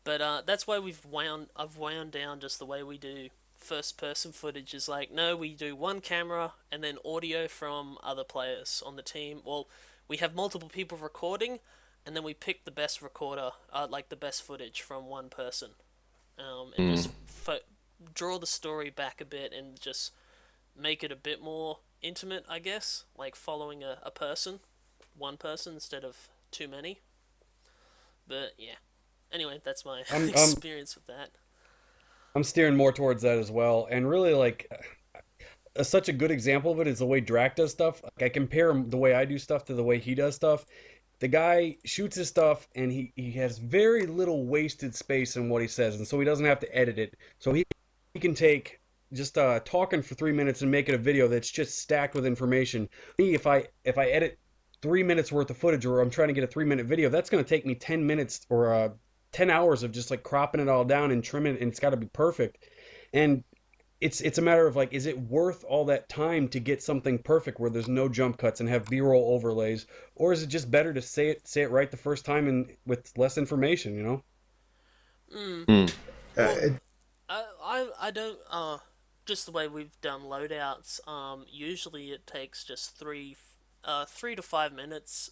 But that's why I've wound down just the way we do first person footage is like, no, we do one camera and then audio from other players on the team. Well, we have multiple people recording, and then we pick the best recorder, like the best footage from one person, and just draw the story back a bit and just make it a bit more intimate, I guess, like following a person, one person instead of too many. But yeah, anyway, that's my I'm I'm experience with that. I'm steering more towards that as well. And really, like, such a good example of it is the way Drac does stuff. Like, I compare him the way I do stuff to the way he does stuff. The guy shoots his stuff, and he has very little wasted space in what he says, and so he doesn't have to edit it. So he can take just talking for 3 minutes and make it a video that's just stacked with information. Me, if I edit 3 minutes worth of footage, or I'm trying to get a 3 minute video, that's going to take me 10 minutes or 10 hours of just like cropping it all down and trimming it, and it's got to be perfect. And it's a matter of like, is it worth all that time to get something perfect where there's no jump cuts and have B-roll overlays, or is it just better to say it right the first time and with less information, you know? Mm. Mm. Well, It, I don't just the way we've done loadouts. Usually it takes just 3 to 5 minutes,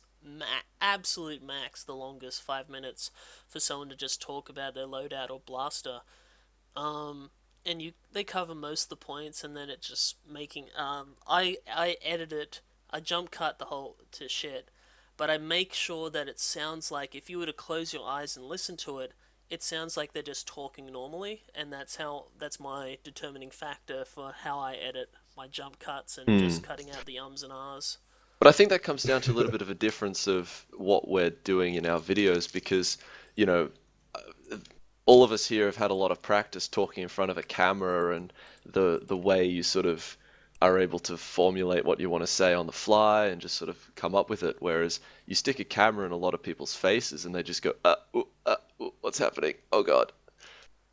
absolute max, the longest 5 minutes for someone to just talk about their loadout or blaster. Um, and they cover most of the points, and then it's just making. I edit it. I jump cut the whole to shit, but I make sure that it sounds like if you were to close your eyes and listen to it, it sounds like they're just talking normally, and that's my determining factor for how I edit my jump cuts and just Mm. cutting out the ums and ahs. But I think that comes down to a little bit of a difference of what we're doing in our videos because, you know, all of us here have had a lot of practice talking in front of a camera and the way you sort of are able to formulate what you want to say on the fly and just sort of come up with it. Whereas you stick a camera in a lot of people's faces and they just go, ooh, ooh, what's happening? Oh God.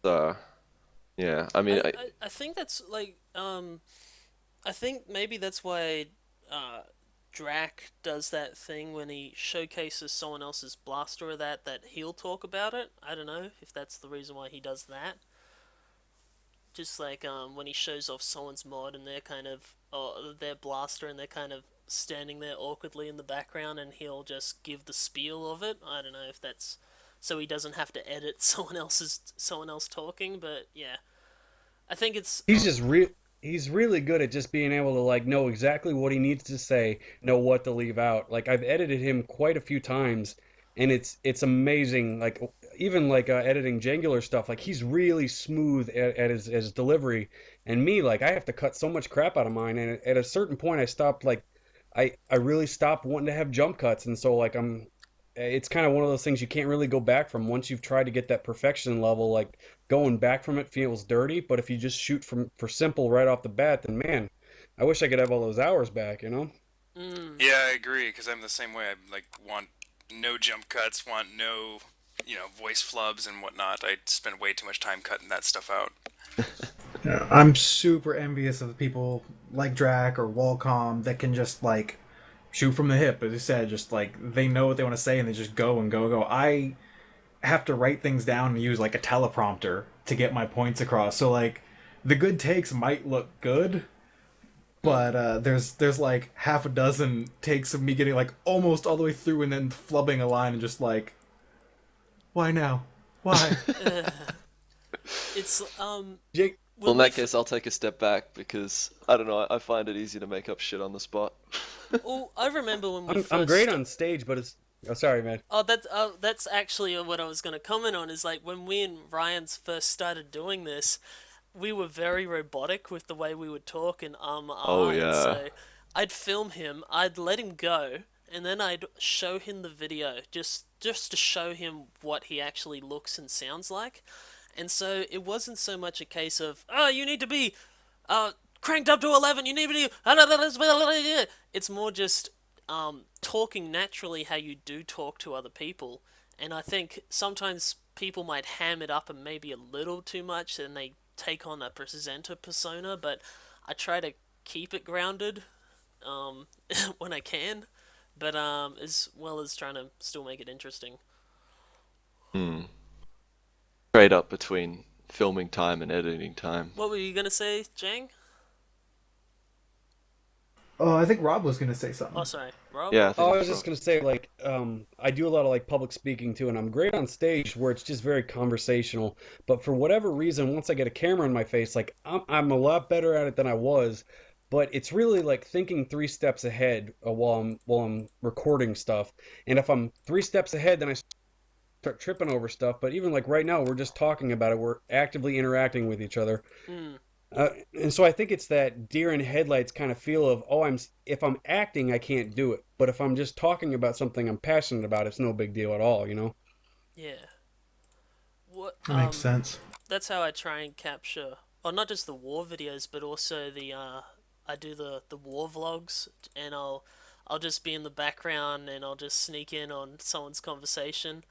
So, yeah, I mean, I think that's like I think maybe that's why Drac does that thing when he showcases someone else's blaster or that he'll talk about it. I don't know if that's the reason why he does that. Just like when he shows off someone's mod and they're kind of or their blaster and they're kind of standing there awkwardly in the background and he'll just give the spiel of it. I don't know if that's so he doesn't have to edit someone else talking, but yeah. I think it's He's just he's really good at just being able to like know exactly what he needs to say, know what to leave out. Like I've edited him quite a few times, and it's amazing. Like even like editing Jangular stuff, like he's really smooth at his delivery. And me, like I have to cut so much crap out of mine, and at a certain point, I stopped like I really stopped wanting to have jump cuts, and so like it's kind of one of those things you can't really go back from once you've tried to get that perfection level. Like going back from it feels dirty, but if you just shoot from for simple right off the bat, then man, I wish I could have all those hours back, you know? mm, Yeah, I agree because I'm the same way. I like want no jump cuts, want no voice flubs and whatnot. I spend way too much time cutting that stuff out. Yeah, I'm super envious of the people like Drac or Walcom that can just like shoot from the hip, as you said, just like they know what they want to say and they just go and go and go. I have to write things down and use like a teleprompter to get my points across. So like the good takes might look good, but there's like half a dozen takes of me getting like almost all the way through and then flubbing a line and just like, why now? Why? It's Jake, Well, in when we that case, I'll take a step back because I don't know. I find it easy to make up shit on the spot. oh, I remember when we I'm great first. on stage, but it's. Oh, sorry, man. That's actually what I was going to comment on. Is like when we and Ryan's first started doing this, we were very robotic with the way we would talk and Oh and yeah. so I'd film him, I'd let him go, and then I'd show him the video just to show him what he actually looks and sounds like. And so it wasn't so much a case of, oh, you need to be uh, cranked up to 11, you need to be. It's more just talking naturally how you do talk to other people. And I think sometimes people might ham it up and maybe a little too much and they take on a presenter persona, but I try to keep it grounded um, when I can, but as well as trying to still make it interesting. Hmm. Trade up between filming time and editing time. What were you gonna say, Jang? Oh, I think Rob was gonna say Oh, something. sorry, Rob. Yeah, I Oh, think I it was was just Rob. gonna say, like, I do a lot of like public speaking too, and I'm great on stage where it's just very conversational. But for whatever reason, once I get a camera in my face, like, I'm a lot better at it than I was. But it's really like thinking 3 steps ahead while I'm recording stuff. And if I'm 3 steps ahead, then I start tripping over stuff. But even like right now, we're just talking about it. We're actively interacting with each other. Hmm. And so I think it's that deer in headlights kind of feel of, oh, if I'm acting, I can't do it. But if I'm just talking about something I'm passionate about, it's no big deal at all, you know? Yeah. What? That makes sense. That's how I try and capture, well, not just the war videos, but also the I do the war vlogs, and I'll just be in the background, and I'll just sneak in on someone's conversation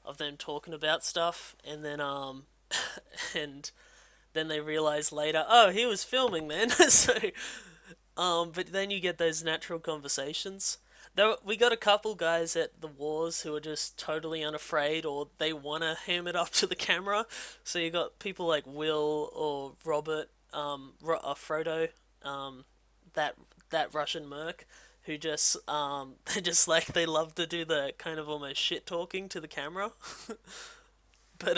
of them talking about stuff, and then and then they realize later, oh, he was filming then. So but then you get those natural conversations. Though we got a couple guys at the wars who are just totally unafraid, or they wanna ham it up to the camera. So you got people like Will or Robert, Frodo, um, that that Russian merc, who just they just like they love to do the kind of almost shit talking to the camera. But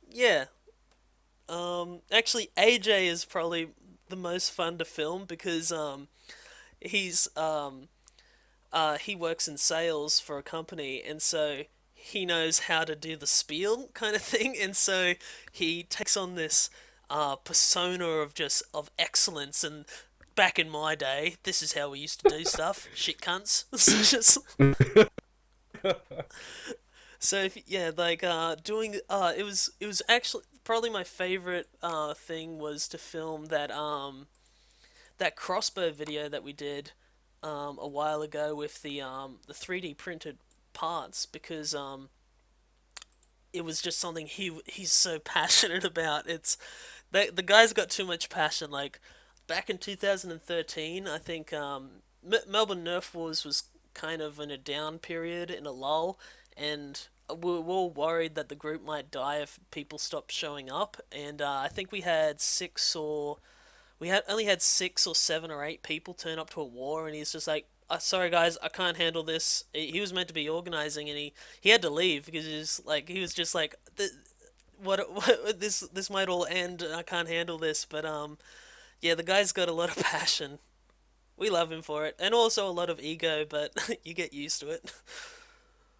yeah, actually AJ is probably the most fun to film because he's he works in sales for a company, and so he knows how to do the spiel kind of thing, and so he takes on this persona of just of excellence. And back in my day, this is how we used to do stuff. Shit cunts. Just so if, yeah, like doing it was actually probably my favorite thing was to film that crossbow video that we did a while ago with the 3D printed parts, because it was just something he's so passionate about. It's the guy's got too much passion. Like back in 2013, I think Melbourne Nerf Wars was kind of in a down period, in a lull, and we were all worried that the group might die if people stopped showing up. And I think we had only had 6 or 7 or 8 people turn up to a war, and he's just like, "Sorry guys, I can't handle this." He was meant to be organizing, and he had to leave because he was just like, what this might all end, and I can't handle this." But yeah, the guy's got a lot of passion. We love him for it, and also a lot of ego, but you get used to it.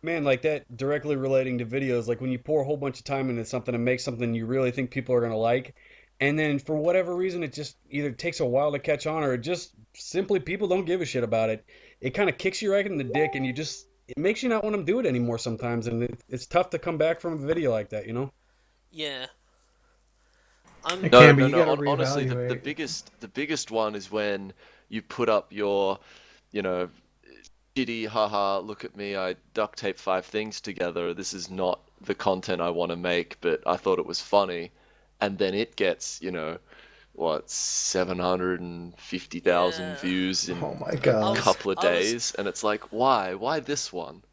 Man, like that directly relating to videos, like when you pour a whole bunch of time into something and make something you really think people are gonna like, and then for whatever reason it just either takes a while to catch on or it just simply people don't give a shit about it. It kind of kicks you right in the dick and it makes you not want to do it anymore sometimes, and it's tough to come back from a video like that, you know? Yeah, It I'm. No, can be. no, You no. gotta Honestly, the reevaluate. biggest one is when you put up your, you know, shitty, haha, look at me, I duct tape five things together. This is not the content I want to make, but I thought it was funny. And then it gets, what, 750,000 Yeah. views Oh in my a I god. was couple of I was days. And it's like, why? Why this one?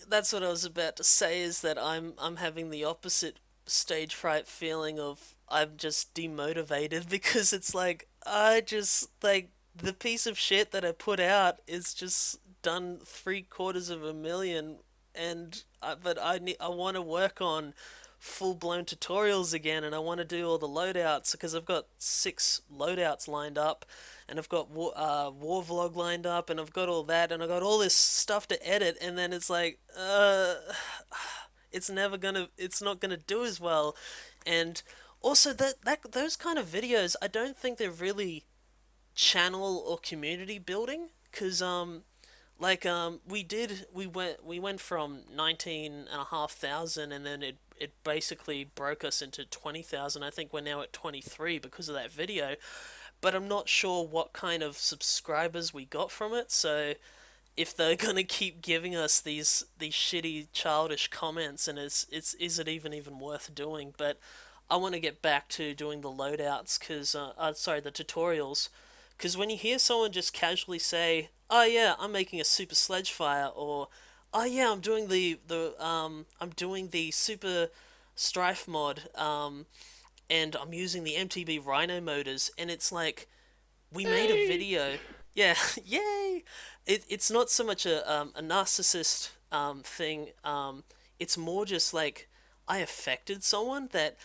that's what I was about to say is that I'm having the opposite stage fright feeling of I'm just demotivated because it's like I just like the piece of shit that I put out is just done 3/4 of a million and but I want to work on full blown tutorials again and I want to do all the loadouts because I've got 6 loadouts lined up and I've got war vlog lined up and I've got all that and I've got all this stuff to edit and then it's like it's not gonna do as well and also that those kind of videos I don't think they're really channel or community building because we went from 19,500 and then it basically broke us into 20,000. I think we're now at 23 because of that video, but I'm not sure what kind of subscribers we got from it. So if they're gonna keep giving us these shitty childish comments, and is it even worth doing? But I want to get back to doing the loadouts because sorry, the tutorials, because when you hear someone just casually say, "Oh yeah, I'm making a super sledge fire," or "Oh yeah, I'm doing the super strife mod," and I'm using the MTB Rhino motors, and it's like we made a Hey! video. Yeah, yay! It's not so much a narcissist thing. It's more just like I affected someone that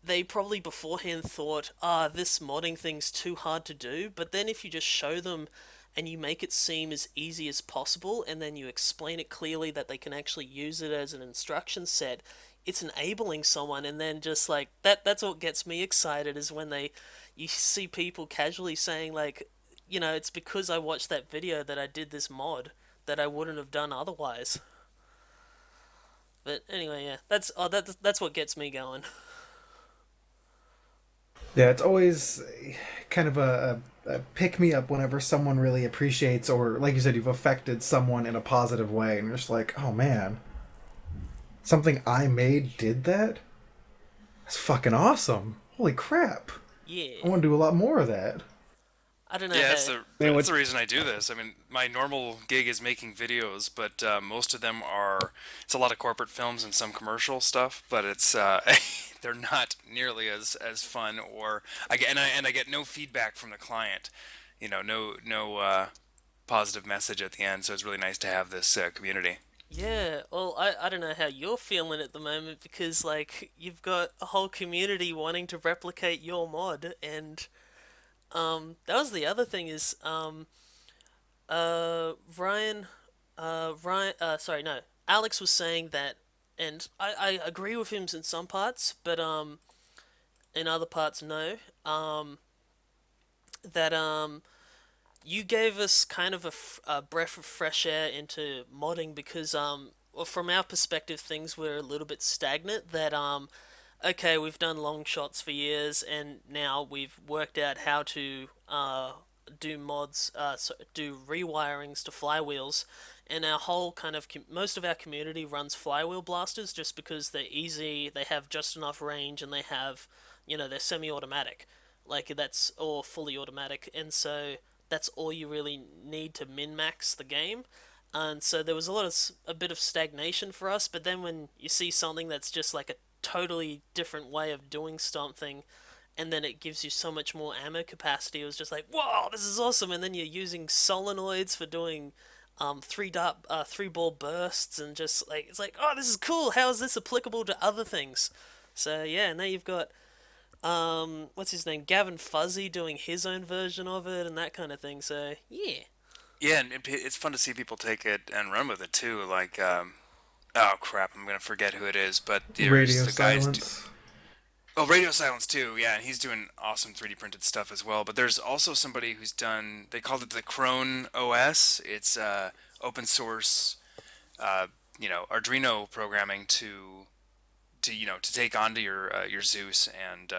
they probably beforehand thought, this modding thing's too hard to do. But then if you just show them and you make it seem as easy as possible, and then you explain it clearly that they can actually use it as an instruction set, it's enabling someone. And then just like that's what gets me excited is when you see people casually saying like, it's because I watched that video that I did this mod that I wouldn't have done otherwise. But anyway, yeah, that's what gets me going. Yeah, it's always kind of a pick me up whenever someone really appreciates, or like you said, you've affected someone in a positive way, and you're just like, oh man, something I made did that? That's fucking awesome. Holy crap. Yeah, I want to do a lot more of that. I don't know Yeah, how. Man, that's what the reason I do this. I mean, my normal gig is making videos, but most of them are it's a lot of corporate films and some commercial stuff, but it's they're not nearly as fun. Or I get no feedback from the client. No positive message at the end. So it's really nice to have this community. Yeah, well, I don't know how you're feeling at the moment because like you've got a whole community wanting to replicate your mod, and that was the other thing is Ryan Ryan sorry no Alex was saying that, and I agree with him in some parts, but in other parts no, that you gave us kind of a breath of fresh air into modding because well, from our perspective things were a little bit stagnant that okay, we've done long shots for years and now we've worked out how to do mods do rewirings to flywheels, and our whole kind of most of our community runs flywheel blasters just because they're easy, they have just enough range, and they have, they're semi-automatic, like that's or fully automatic, and so that's all you really need to min max the game. And so there was a bit of stagnation for us. But then when you see something that's just like a totally different way of doing something, and then it gives you so much more ammo capacity, it was just like, whoa, this is awesome. And then you're using solenoids for doing three ball bursts, and just like it's like, oh, this is cool. How is this applicable to other things? So yeah, now you've got what's his name, Gavin Fuzzy doing his own version of it and that kind of thing. So yeah, Yeah, and it's fun to see people take it and run with it too. Like, oh crap, I'm gonna forget who it is, but there's Radio the guys. silence. Oh, Radio Silence too. Yeah, and he's doing awesome 3D printed stuff as well. But there's also somebody who's done. They called it the Crone OS. It's open source, Arduino programming to take onto your Zeus and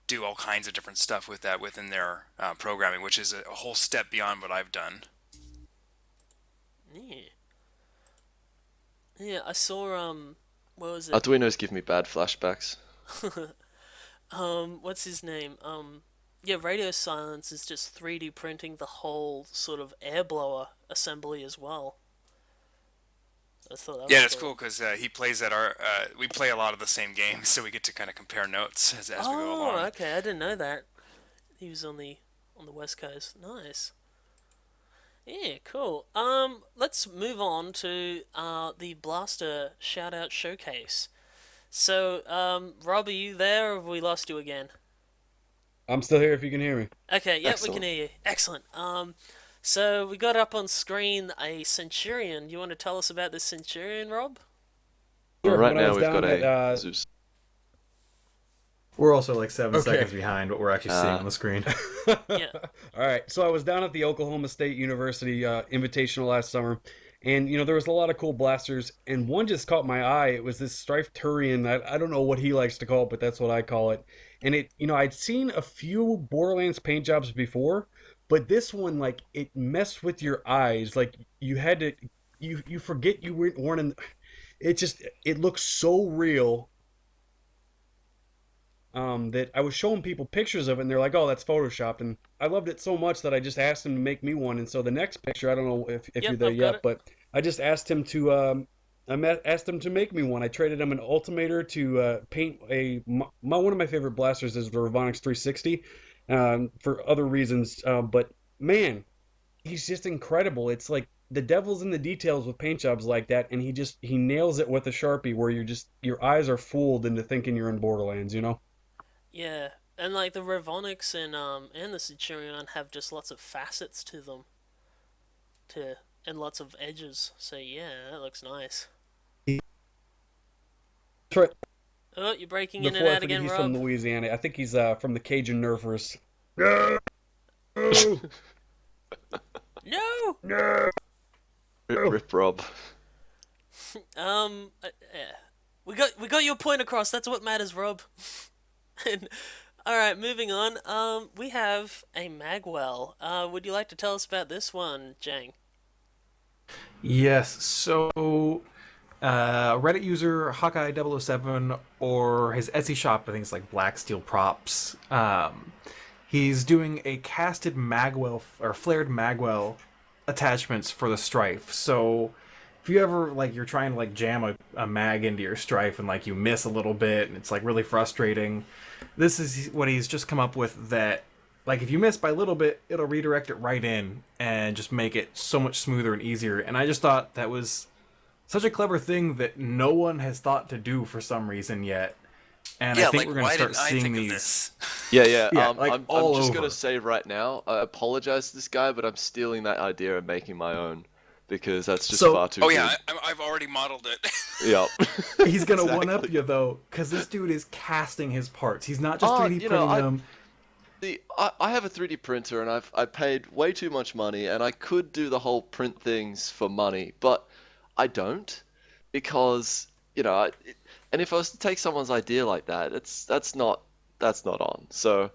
do all kinds of different stuff with that within their programming, which is a whole step beyond what I've done. Yeah. Yeah, I saw what was it? Arduinos give me bad flashbacks. What's his name? Yeah, Radio Silence is just 3D printing the whole sort of air blower assembly as well. I thought that Yeah, was it's cool. cool because he plays at our. We play a lot of the same games, so we get to kind of compare notes as we go Oh, along. okay, I didn't know that. He was on the West Coast. Nice. Yeah, cool. Let's move on to the Blaster Shoutout Showcase. So, Rob, are you there, or have we lost you again? I'm still here if you can hear me. Okay, yep, we can Excellent. hear you. Excellent. So we got up on screen a Centurion. You want to tell us about this Centurion, Rob? Well, Sure. right When I now was we've down got at a Zeus. We're also like 7 seconds okay. behind what we're actually seeing Uh, on the screen. Yeah. All right. So I was down at the Oklahoma State University Invitational last summer, and there was a lot of cool blasters, and one just caught my eye. It was this Strife Turian. I don't know what he likes to call it, but that's what I call it. And I'd seen a few Borderlands paint jobs before, but this one, like, it messed with your eyes. Like, you had to, you forget you weren't in. It looks so real, that I was showing people pictures of it, and they're like, "Oh, that's photoshopped." And I loved it so much that I just asked him to make me one. And so the next picture, I don't know if you're Yep, there I've got yet, it. but I just asked him to asked him to make me one. I traded him an Ultimator to paint one of my favorite blasters is the Ravonix 360, for other reasons. But man, he's just incredible. It's like the devil's in the details with paint jobs like that, and he nails it with a Sharpie where your eyes are fooled into thinking you're in Borderlands. Yeah, and like the Revonics and the Centurion have just lots of facets to them, to and lots of edges. So yeah, that looks nice. Oh, you're breaking in and Before I out forget, again, he's from Rob. Louisiana. I think he's from the Cajun Nerfers. No. Rip Rob. Yeah. We got your point across. That's what matters, Rob. And all right, moving on. We have a Magwell. Would you like to tell us about this one, Jang? Yes, so Reddit user Hawkeye007 or his Etsy shop, I think it's like Black Steel Props. He's doing a casted Magwell or flared Magwell attachments for the Strife. So if you ever like you're trying to like jam a mag into your Strife and like you miss a little bit and it's like really frustrating, this is what he's just come up with that like if you miss by a little bit, it'll redirect it right in and just make it so much smoother and easier. And I just thought that was such a clever thing that no one has thought to do for some reason yet. And I Yeah, think like we're going to why start didn't I seeing think of these. this? Yeah, yeah. Yeah, like I'm all just over. gonna say right now, I apologize to this guy, but I'm stealing that idea and making my own because that's just So far too Oh good. yeah, I've already modeled it. Yep. he's going to one up Exactly. you though, because this dude is casting his parts. He's not just Oh, 3D printing them. I have a 3D printer and I paid way too much money and I could do the whole print things for money, but I don't because and if I was to take someone's idea like that, that's not on. So,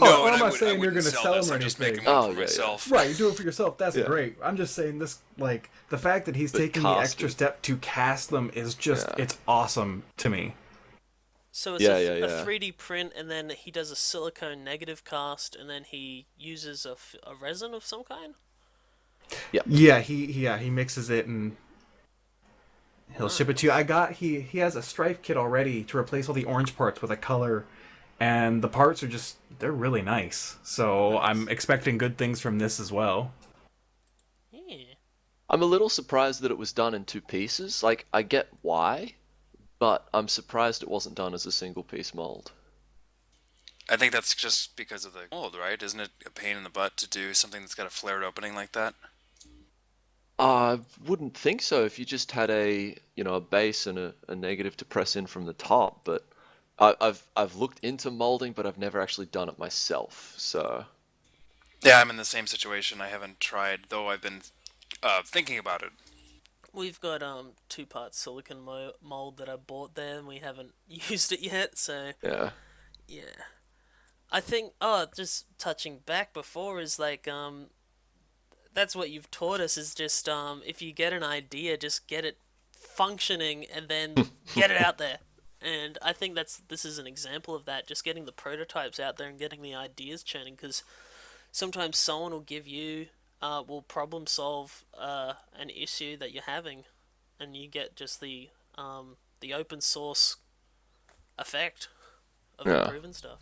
Oh, No, well, and I'm not I saying you're wouldn't going to sell sell this. them or I'm just making anything. one oh for yeah, yeah, myself. Right, you do it for yourself. That's yeah. great. I'm just saying this, like, the fact that he's But taking the extra casted, step to cast them is just, yeah, it's awesome to me. So it's yeah, yeah, a yeah. 3D print, and then he does a silicone negative cast, and then he uses a resin of some kind. Yeah, he mixes it and he'll ship it to you. Nice. He has a Strife kit already to replace all the orange parts with a color, and the parts are just they're really nice. So I'm Nice. expecting good things from this as well. Yeah. I'm a little surprised that it was done in two pieces. Like, I get why, but I'm surprised it wasn't done as a single piece mold. I think that's just because of the mold, right? Isn't it a pain in the butt to do something that's got a flared opening like that? I wouldn't think so if you just had a base and a negative to press in from the top, but I've looked into molding, but I've never actually done it myself. So, Yeah, I'm in the same situation. I haven't tried, though I've been thinking about it. We've got two-part silicon mold that I bought there, and we haven't used it yet. So yeah. yeah, I think just touching back before is like that's what you've taught us is just if you get an idea, just get it functioning and then get it out there. And I think this is an example of that, just getting the prototypes out there and getting the ideas churning. Because sometimes someone will give you, will problem solve an issue that you're having, and you get just the open source effect of Yeah. improving stuff.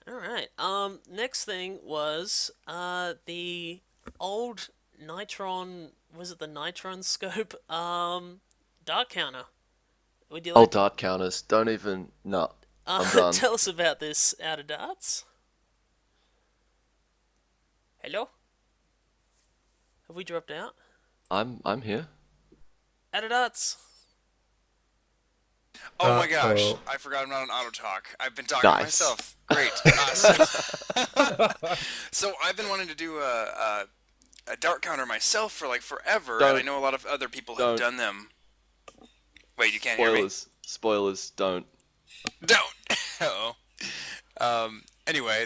All right. Next thing was the old Nitron. Was it the Nitron scope? Dart counter. Would you Oh, like to dart counters. Don't even. No. I'm done. tell us about this out of darts? Hello? Have we dropped out? I'm here. Out of darts. Oh my gosh, Uh-oh. I forgot I'm not on auto talk. I've been talking to Nice. myself. Great. So I've been wanting to do a dart counter myself for like forever, and I Don't- know a lot of other people have don't. done them. Wait, you can't hear me? Spoilers. Don't. Don't. Oh. Anyway,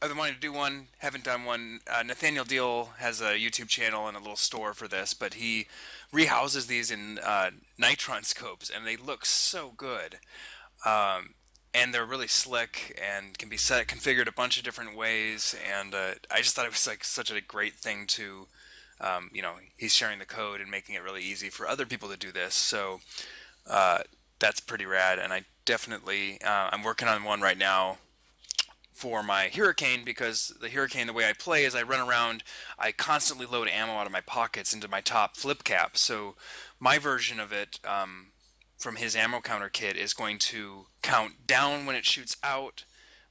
I've been wanting to do one. Haven't done one. Nathaniel Deal has a YouTube channel and a little store for this, but he rehouses these in Nitron scopes, and they look so good. And they're really slick and can be configured a bunch of different ways. And I just thought it was like such a great thing to, he's sharing the code and making it really easy for other people to do this. So that's pretty rad. And I definitely, I'm working on one right now for my Hurricane, because the Hurricane, the way I play is I run around, I constantly load ammo out of my pockets into my top flip cap. So my version of it, from his ammo counter kit, is going to count down when it shoots out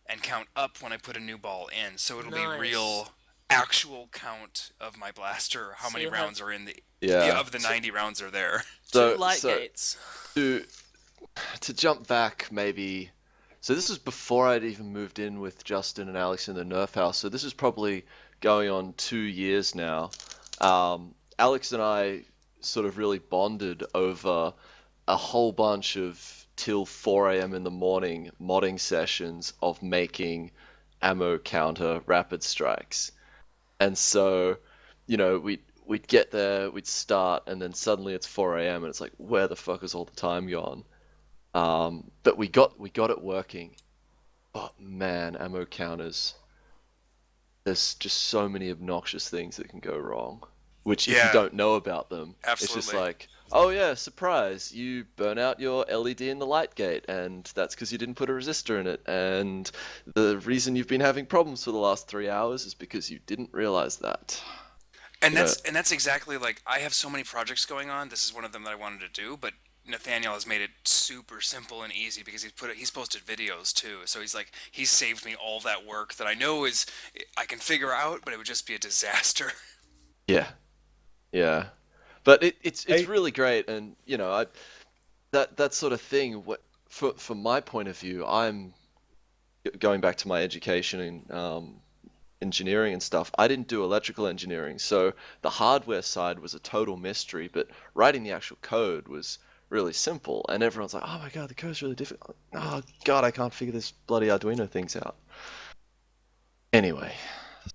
and count up when I put a new ball in. So it'll Nice. be real actual count of my blaster, how So many you'll rounds are in the Yeah. of the 90 rounds are there. Two light gates. To jump back maybe. So this was before I'd even moved in with Justin and Alex in the Nerf house. So this is probably going on 2 years now. Alex and I sort of really bonded over a whole bunch of till 4 a.m. in the morning modding sessions of making ammo counter rapid strikes. And so, we'd get there, we'd start, and then suddenly it's 4 a.m. and it's like, where the fuck is all the time gone? But we got it working. But man, ammo counters. There's just so many obnoxious things that can go wrong. Which, if Yeah. you don't know about them, it's just Absolutely. like, oh yeah, surprise, you burn out your LED in the light gate, and that's because you didn't put a resistor in it. And the reason you've been having problems for the last 3 hours is because you didn't realize that. And Yeah. that's exactly like, I have so many projects going on. This is one of them that I wanted to do, but Nathaniel has made it super simple and easy because he's posted videos too. So he's saved me all that work that I know I can figure out, but it would just be a disaster. Yeah, yeah, but it's I- really great, and that sort of thing. From my point of view, I'm going back to my education in engineering and stuff. I didn't do electrical engineering, so the hardware side was a total mystery. But writing the actual code was really simple, and everyone's like, "Oh my god, the code's really difficult." Oh god, I can't figure this bloody Arduino things out. Anyway,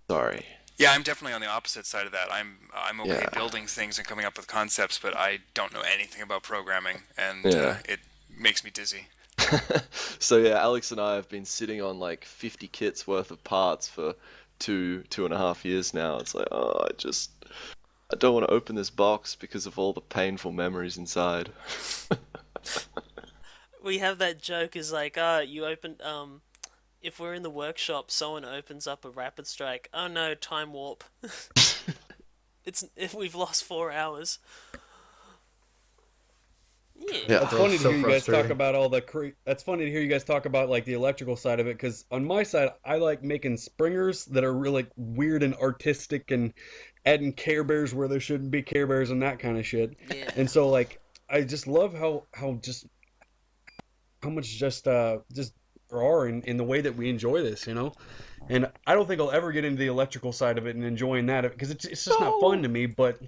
sorry. Yeah, I'm definitely on the opposite side of that. I'm okay Yeah. building things and coming up with concepts, but I don't know anything about programming, and Yeah. it makes me dizzy. So yeah, Alex and I have been sitting on like 50 kits worth of parts for 2.5 years now. It's like, oh, I don't want to open this box because of all the painful memories inside. We have that joke is like, you open, if we're in the workshop, someone opens up a rapid strike. Oh no, time warp. If we've lost 4 hours. Yeah. Yeah. It's funny to So hear you guys talk frustrating. about all the. That's funny to hear you guys talk about like the electrical side of it, because on my side, I like making springers that are really weird and artistic, and adding Care Bears where there shouldn't be Care Bears and that kind of shit. Yeah. And so like, I just love how much just there are in the way that we enjoy this, And I don't think I'll ever get into the electrical side of it and enjoying that, because it's just not fun to me. But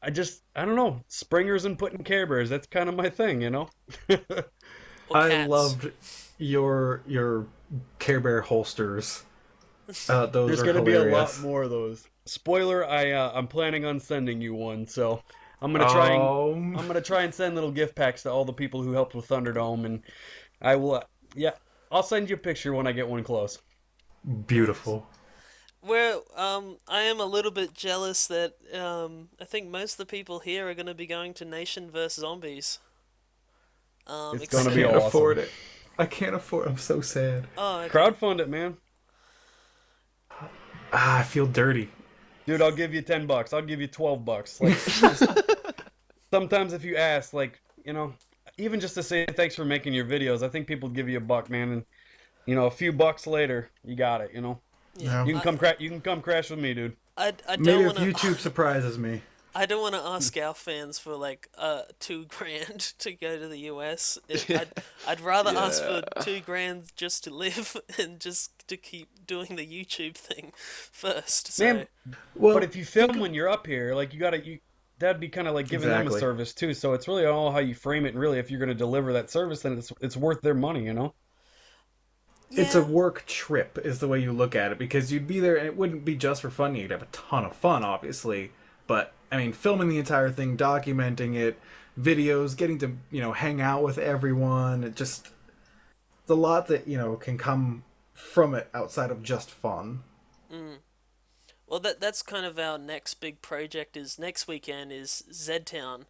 I don't know, springers and putting Care Bears, that's kind of my thing. Or I cats. loved your Care Bear holsters. Those There's are going to be a lot hilarious. more of those. Spoiler, I'm planning on sending you one, so I'm gonna try and Um, I'm gonna try and send little gift packs to all the people who helped with Thunderdome, and I will. Yeah, I'll send you a picture when I get one close. Nice. beautiful. Well, I am a little bit jealous that I think most of the people here are going to be going to Nation vs Zombies. It's I gonna be Except, can't awesome. afford it. I can't afford. I'm so sad. oh, okay. Crowdfund it, man. Ah, I feel dirty. Dude, I'll give you $10. I'll give you $12. Like, just sometimes if you ask, like, even just to say thanks for making your videos, I think people give you $1, man, and a few bucks later, you got it. Yeah, No. You can come crash with me, dude. I Maybe don't if want to. YouTube surprises me. I don't want to ask our fans for like 2 grand to go to the US. I'd rather ask Yeah. for 2 grand just to live and just to keep doing the YouTube thing first. So Man, but Well, if you film think when you're up here, like that'd be kind of like giving them a exactly. service too. So it's really all how you frame it. And really, if you're going to deliver that service, then it's worth their money. It's a yeah, work trip, is the way you look at it, because you'd be there and it wouldn't be just for fun. You'd have a ton of fun, obviously. But, I mean, filming the entire thing, documenting it, videos, getting to, hang out with everyone, it's a lot that, can come from it outside of just fun. well that's kind of our next big project. Is next weekend is Z Town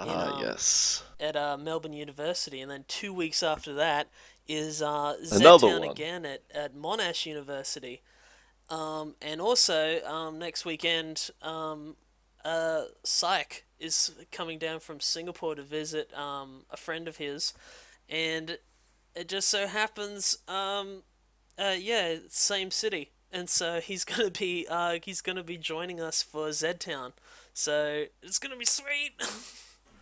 in Ah, yes. at Melbourne University, and then 2 weeks after that is Z Another Town one. again at Monash University. And also next weekend, Psych is coming down from Singapore to visit a friend of his, and it just so happens, yeah, same city, and so he's gonna be joining us for Z Town, so it's gonna be sweet.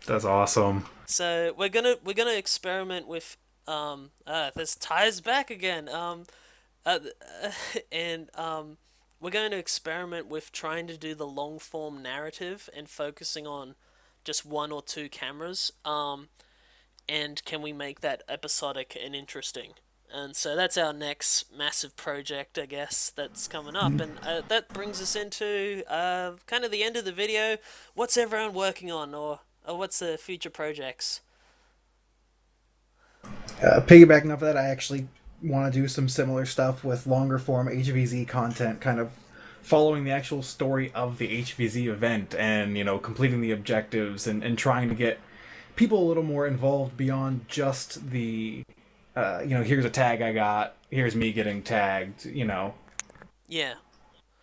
That's awesome. So we're gonna experiment with this ties back again. Uh, and we're going to experiment with trying to do the long form narrative and focusing on just one or two cameras. And can we make that episodic and interesting? And so that's our next massive project, I guess, that's coming up. And that brings us into kind of the end of the video. What's everyone working on, or what's the future projects? Piggybacking off that, I actually want to do some similar stuff with longer form HVZ content, kind of following the actual story of the HVZ event and, completing the objectives and trying to get people a little more involved beyond just the, here's a tag I got, here's me getting tagged. Yeah.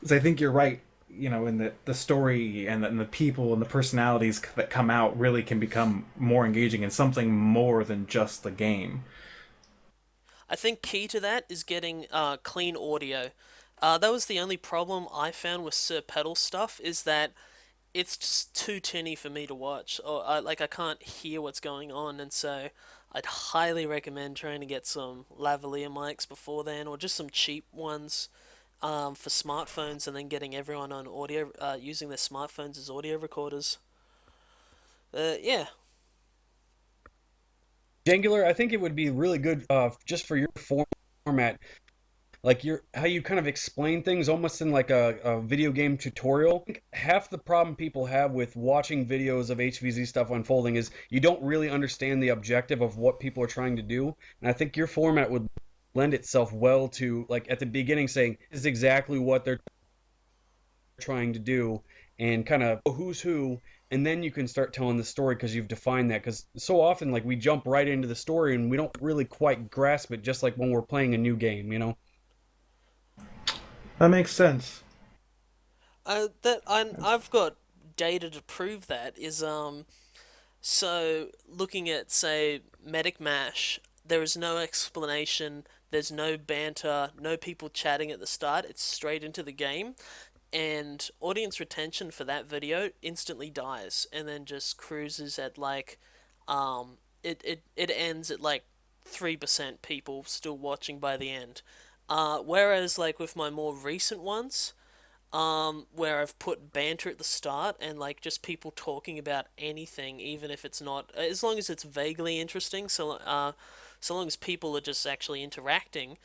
'Cause I think you're right, in the story and the people and the personalities that come out really can become more engaging and something more than just the game. I think key to that is getting clean audio. That was the only problem I found with Sir Pedal stuff, is that it's just too tinny for me to watch, or I can't hear what's going on, and so I'd highly recommend trying to get some lavalier mics before then, or just some cheap ones for smartphones, and then getting everyone on audio using their smartphones as audio recorders. Yeah, Jangular, I think it would be really good just for your format, like your how you kind of explain things almost in like a video game tutorial. I think half the problem people have with watching videos of HVZ stuff unfolding is you don't really understand the objective of what people are trying to do. And I think your format would lend itself well to like at the beginning saying this is exactly what they're trying to do and kind of who's who, and then you can start telling the story because you've defined that, because so often like we jump right into the story and we don't really quite grasp it, just like when we're playing a new game. That makes sense. I've got data to prove that. Is So, looking at, say, Medic Mash, there is no explanation, there's no banter, no people chatting at the start, it's straight into the game, and audience retention for that video instantly dies, and then just cruises at like, it ends at like 3% people still watching by the end. Whereas, like, with my more recent ones, where I've put banter at the start and like just people talking about anything, even if it's not, as long as it's vaguely interesting. So long as people are just actually interacting,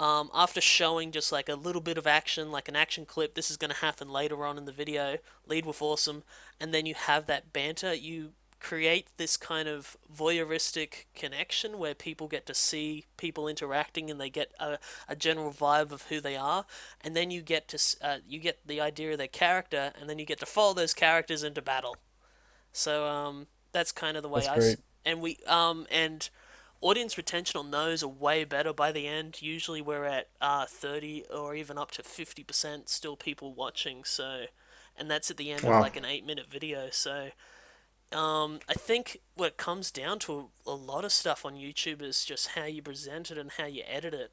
after showing just like a little bit of action, like an action clip, this is going to happen later on in the video, lead with awesome, and then you have that banter, you create this kind of voyeuristic connection where people get to see people interacting and they get a general vibe of who they are, and then you get to you get the idea of their character, and then you get to follow those characters into battle. So that's kind of the way That's great. and we and audience retention on those are way better by the end. Usually we're at 30 or even up to 50% still people watching. So, and that's at the end of Wow. like an 8-minute video. So, I think what it comes down to a lot of stuff on YouTube is just how you present it and how you edit it.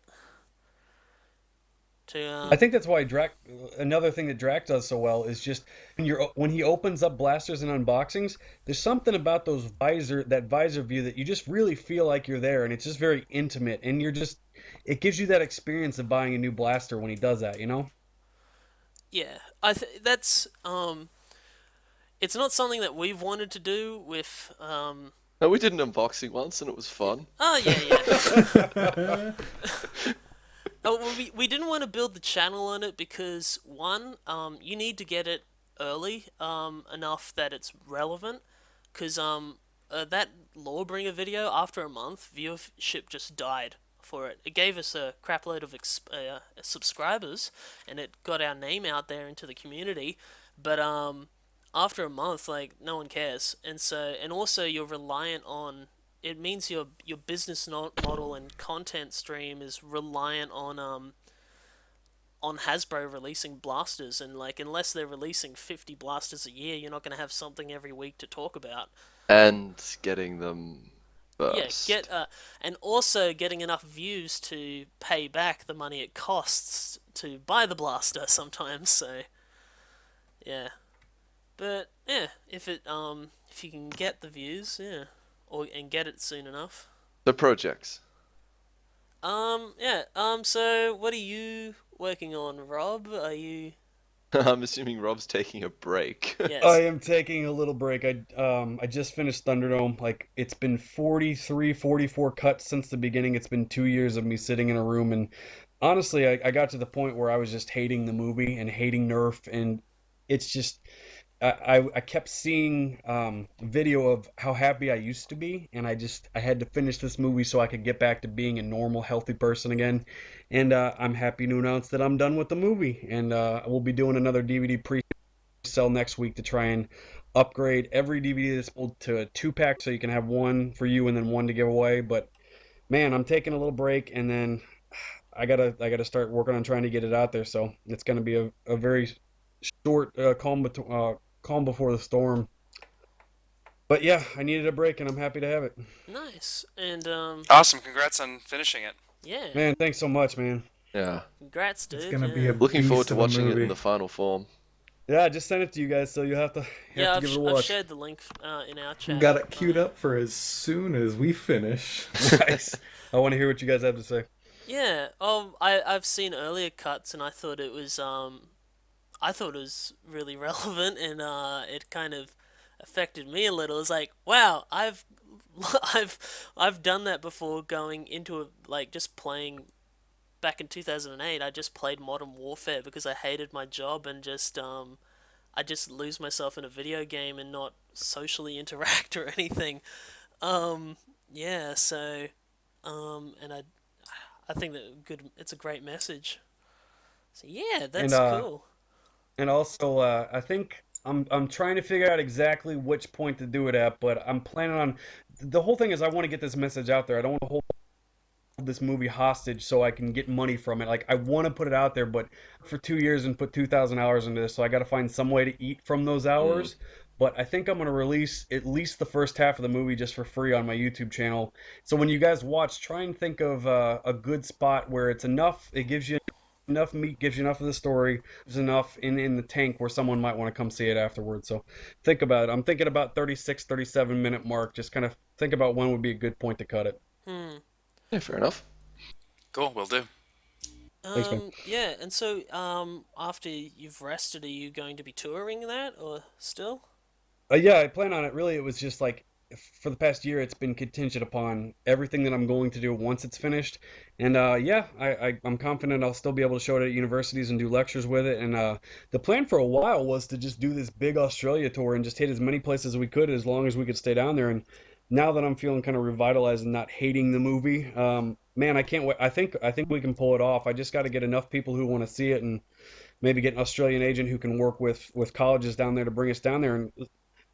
To I think that's why Drac. Another thing that Drac does so well is just when he opens up blasters and unboxings. There's something about that visor view that you just really feel like you're there, and it's just very intimate, and it gives you that experience of buying a new blaster when he does that. You know? yeah, that's it's not something that we've wanted to do with No, we did an unboxing once and it was fun. oh yeah. Oh, well, we didn't want to build the channel on it because one, you need to get it early, enough that it's relevant. Because that Lawbringer video, after a month, viewership just died for it. It gave us a crapload of subscribers, and it got our name out there into the community. But after a month, like no one cares, and also you're reliant on it means your business model and content stream is reliant on Hasbro releasing blasters, and like unless they're releasing 50 blasters a year, you're not going to have something every week to talk about. And getting them Yeah, first. and also getting enough views to pay back the money it costs to buy the blaster sometimes. So yeah, but yeah, if you can get the views, yeah, and get it soon enough. The projects. Yeah. So what are you working on, Rob? Are you? I'm assuming Rob's taking a break. I Yes. am taking a little break. I just finished Thunderdome. Like it's been 43, 44 cuts since the beginning. It's been 2 years of me sitting in a room, and honestly, I got to the point where I was just hating the movie and hating Nerf, and it's just I kept seeing video of how happy I used to be, and I had to finish this movie so I could get back to being a normal, healthy person again. And I'm happy to announce that I'm done with the movie, and we'll be doing another DVD pre-sale next week to try and upgrade every DVD that's sold to a 2-pack, so you can have one for you and then one to give away. But man, I'm taking a little break, and then I gotta start working on trying to get it out there. So it's gonna be a very short calm before the storm. But yeah, I needed a break, and I'm happy to have it. Nice. And Awesome. Congrats on finishing it. yeah. Man, thanks so much, man. Yeah. Congrats, dude. It's gonna yeah. be a Looking beast forward to of a watching it movie. in the final form. Yeah, I just sent it to you guys, so you have to Yeah, give it a I've watch. shared the link in our chat. Got it queued up for as soon as we finish. Nice. I want to hear what you guys have to say. Yeah. I've seen earlier cuts and I thought it was really relevant, and it kind of affected me a little. It's like, wow, I've done that before, going into like just playing back in 2008. I just played Modern Warfare because I hated my job and just I just lose myself in a video game and not socially interact or anything. Yeah, so and I think that it's a great message. So yeah, And that's cool. and also I think I'm trying to figure out exactly which point to do it at, but I'm planning on the whole thing is I want to get this message out there. I don't want to hold this movie hostage so I can get money from it. Like I want to put it out there, but for 2 years and put 2,000 hours into this, so I got to find some way to eat from those hours. But I think I'm gonna release at least the first half of the movie just for free on my YouTube channel. So when you guys watch, try and think of a good spot where it's enough. It gives you enough meat, gives you enough of the story. There's enough in the tank where someone might want to come see it afterwards. So think about it. I'm thinking about 36, 37 minute mark. Just kind of think about when would be a good point to cut it. Hmm. Yeah, fair enough. Cool, will do. Thanks, man. Yeah, and so after you've rested, are you going to be touring that or still? Yeah, I plan on it. Really, it was just like for the past year, it's been contingent upon everything that I'm going to do once it's finished. And yeah, I'm confident I'll still be able to show it at universities and do lectures with it. And the plan for a while was to just do this big Australia tour and just hit as many places as we could as long as we could stay down there. And now that I'm feeling kind of revitalized and not hating the movie, man, I can't wait. I think we can pull it off. I just got to get enough people who want to see it and maybe get an Australian agent who can work with colleges down there to bring us down there. And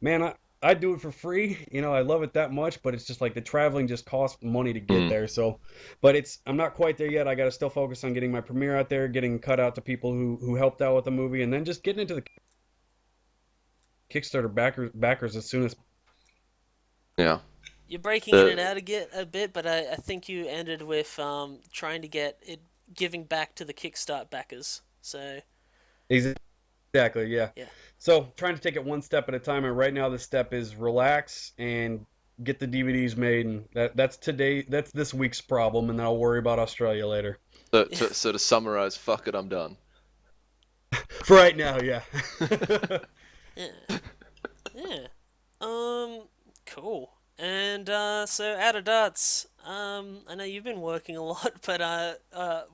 man, I do it for free. I love it that much, but it's just like the traveling just costs money to get Mm. there. So, but I'm not quite there yet. I got to still focus on getting my premiere out there, getting cut out to people who helped out with the movie, and then just getting into the Kickstarter backers as soon as. Yeah. You're breaking in and The out a bit, but I think you ended with trying to get it giving back to the Kickstart backers. So Exactly, yeah. yeah, So trying to take it one step at a time, and right now the step is relax and get the DVDs made, and that's this week's problem, and then I'll worry about Australia later. so, so to summarize, fuck it, I'm done. For right now, yeah. yeah, yeah. Cool. And so out of darts, I know you've been working a lot, but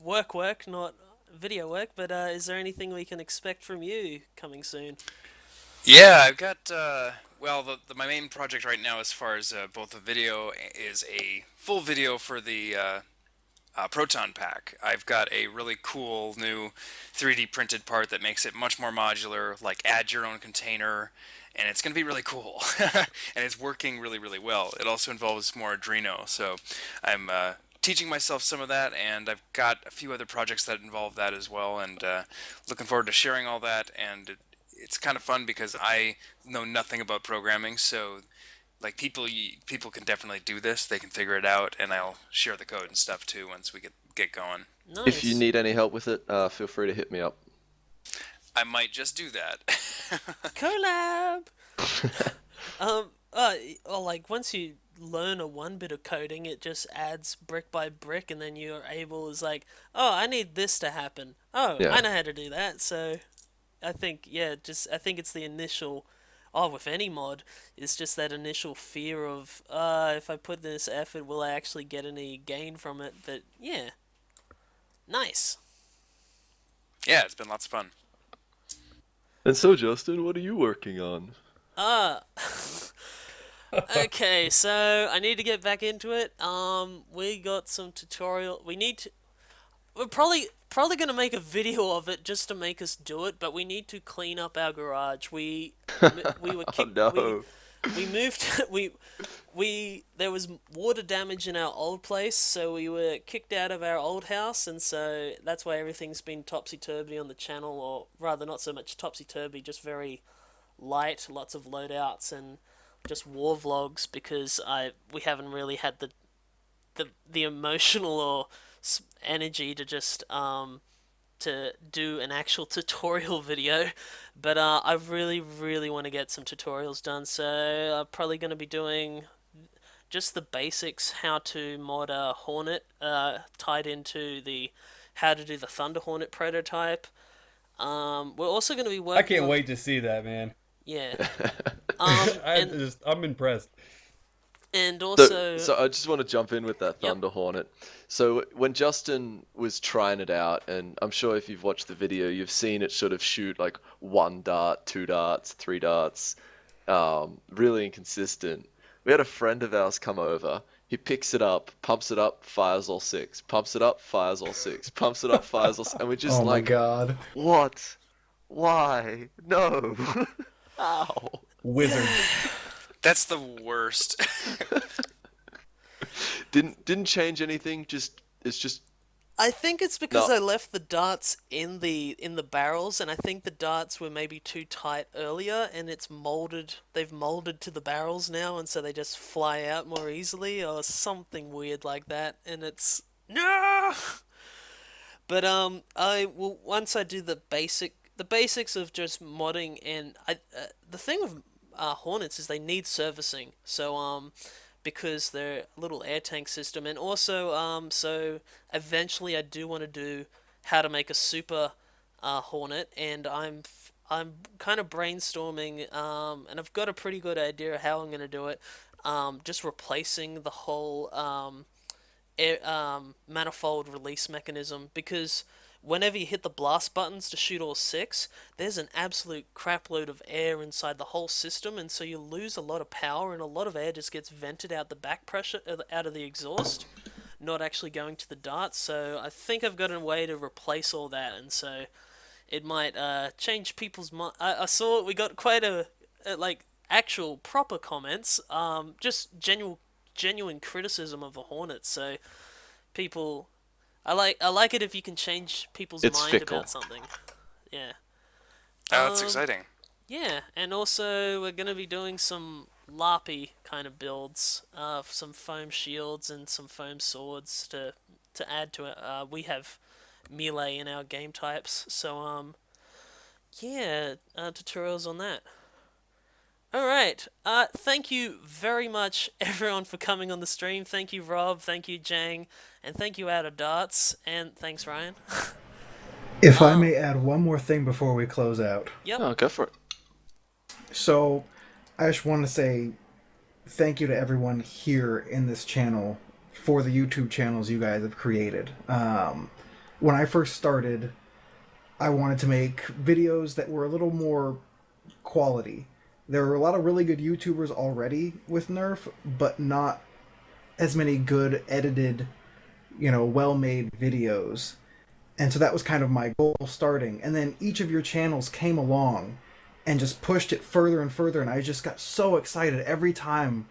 work, not video work. But is there anything we can expect from you coming soon? Yeah, I've got well, my main project right now, as far as both the video, is a full video for the Proton Pack. I've got a really cool new 3D printed part that makes it much more modular, like add your own container, and it's going to be really cool. And it's working really, really well. It also involves more Arduino, so I'm teaching myself some of that, and I've got a few other projects that involve that as well, and looking forward to sharing all that. And it's kind of fun because I know nothing about programming, so like people can definitely do this. They can figure it out, and I'll share the code and stuff too once we get going. If you Nice. need any help with it, feel free to hit me up. I might just do that. Collab. Or like once you learn a one bit of coding, it just adds brick by brick, and then you're able is like, oh, I need this to happen. Oh, I Yeah. know how to do that. So I think yeah, just I think it's the initial. Oh, with any mod, it's just that initial fear of, if I put this effort, will I actually get any gain from it? But yeah, nice. Yeah, it's been lots of fun. And so, Justin, what are you working on? Uh, okay, so I need to get back into it. We got some tutorial. We're probably gonna make a video of it just to make us do it, but we need to clean up our garage. We were Oh kicked. no. We moved. We there was water damage in our old place, so we were kicked out of our old house, and so that's why everything's been topsy turvy on the channel, or rather, not so much topsy turvy, just very light, lots of loadouts and just war vlogs because we haven't really had the emotional or energy to just to do an actual tutorial video, but I really want to get some tutorials done. So I'm probably going to be doing just the basics, how to mod a Hornet, tied into the how to do the Thunder Hornet prototype. We're also going to be I working can't on wait to see that, man. yeah, and I'm impressed. So, also so I just want to jump in with that yep. Thunder Hornet. So when Justin was trying it out, and I'm sure if you've watched the video, you've seen it sort of shoot like one dart, two darts, three darts, really inconsistent. We had a friend of ours come over. He picks it up, fires all six, pumps it up, fires all six, pumps it up, fires all six, and we're just Oh my like, god. what? Why? No. How? Wizard. That's the worst. Didn't change anything. It's just I think it's because no. I left the darts in the barrels, and I think the darts were maybe too tight earlier, and it's molded. They've molded to the barrels now, and so they just fly out more easily, or something weird like that. And it's no. But I will once I do the basics of just modding, and the thing with Hornets is they need servicing. So because they're a little air tank system, and also so eventually I do want to do how to make a super Hornet, and I'm kind of brainstorming, and I've got a pretty good idea of how I'm going to do it. just replacing the whole manifold release mechanism, because whenever you hit the blast buttons to shoot all six, there's an absolute crapload of air inside the whole system, and so you lose a lot of power, and a lot of air just gets vented out the back pressure out of the exhaust, not actually going to the darts. So I think I've got a way to replace all that, and so it might change people's mind. I saw we got quite a like actual proper comments, just genuine criticism of the Hornets. So people, I like it if you can change people's It's mind fickle. about something. Yeah. Oh, that's Um, exciting. yeah, and also we're gonna be doing some LARPy kind of builds, some foam shields and some foam swords to add to it. We have melee in our game types, so yeah, tutorials on that. All right. Thank you very much, everyone, for coming on the stream. Thank you, Rob. Thank you, Jang, and thank you, OutOfDarts, and thanks, Ryan. If I may add one more thing before we close out. Yep. Oh, go for it. So, I just want to say thank you to everyone here in this channel for the YouTube channels you guys have created. When I first started, I wanted to make videos that were a little more quality. There were a lot of really good YouTubers already with Nerf, but not as many good edited, well-made videos. And so that was kind of my goal starting. And then each of your channels came along and just pushed it further and further, and I just got so excited every time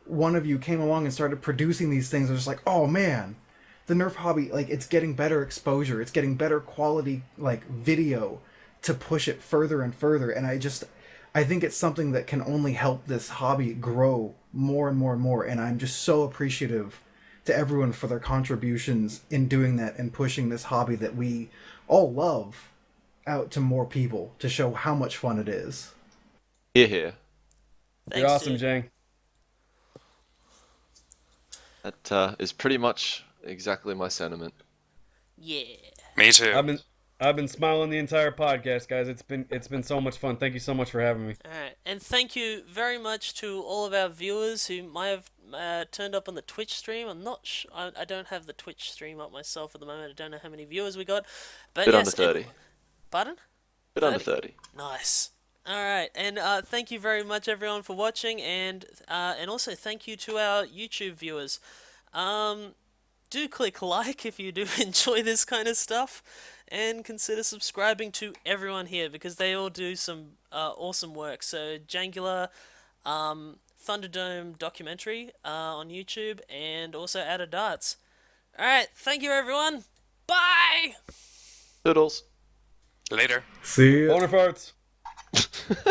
one of you came along and started producing these things. I was just like, oh man, the Nerf hobby, like, it's getting better exposure, it's getting better quality, like, video to push it further and further. And I think it's something that can only help this hobby grow more and more and more. And I'm just so appreciative to everyone for their contributions in doing that and pushing this hobby that we all love out to more people to show how much fun it is. Here, here. You're Thanks, awesome, dude. Jang. That is pretty much exactly my sentiment. Yeah. Me too. I've been smiling the entire podcast, guys. It's been so much fun. Thank you so much for having me. Alright, and thank you very much to all of our viewers who might have turned up on the Twitch stream. I'm not I don't have the Twitch stream up myself at the moment. I don't know how many viewers we got. But Bit yes, under 30. Pardon? Bit under 30. Nice. Alright, and thank you very much everyone for watching, and also thank you to our YouTube viewers. Do click like if you do enjoy this kind of stuff, and consider subscribing to everyone here because they all do some awesome work. So Jangular, Thunderdome documentary on YouTube, and also OutOfDarts. Alright, thank you everyone. Bye! Toodles. Later. See ya. Boner farts.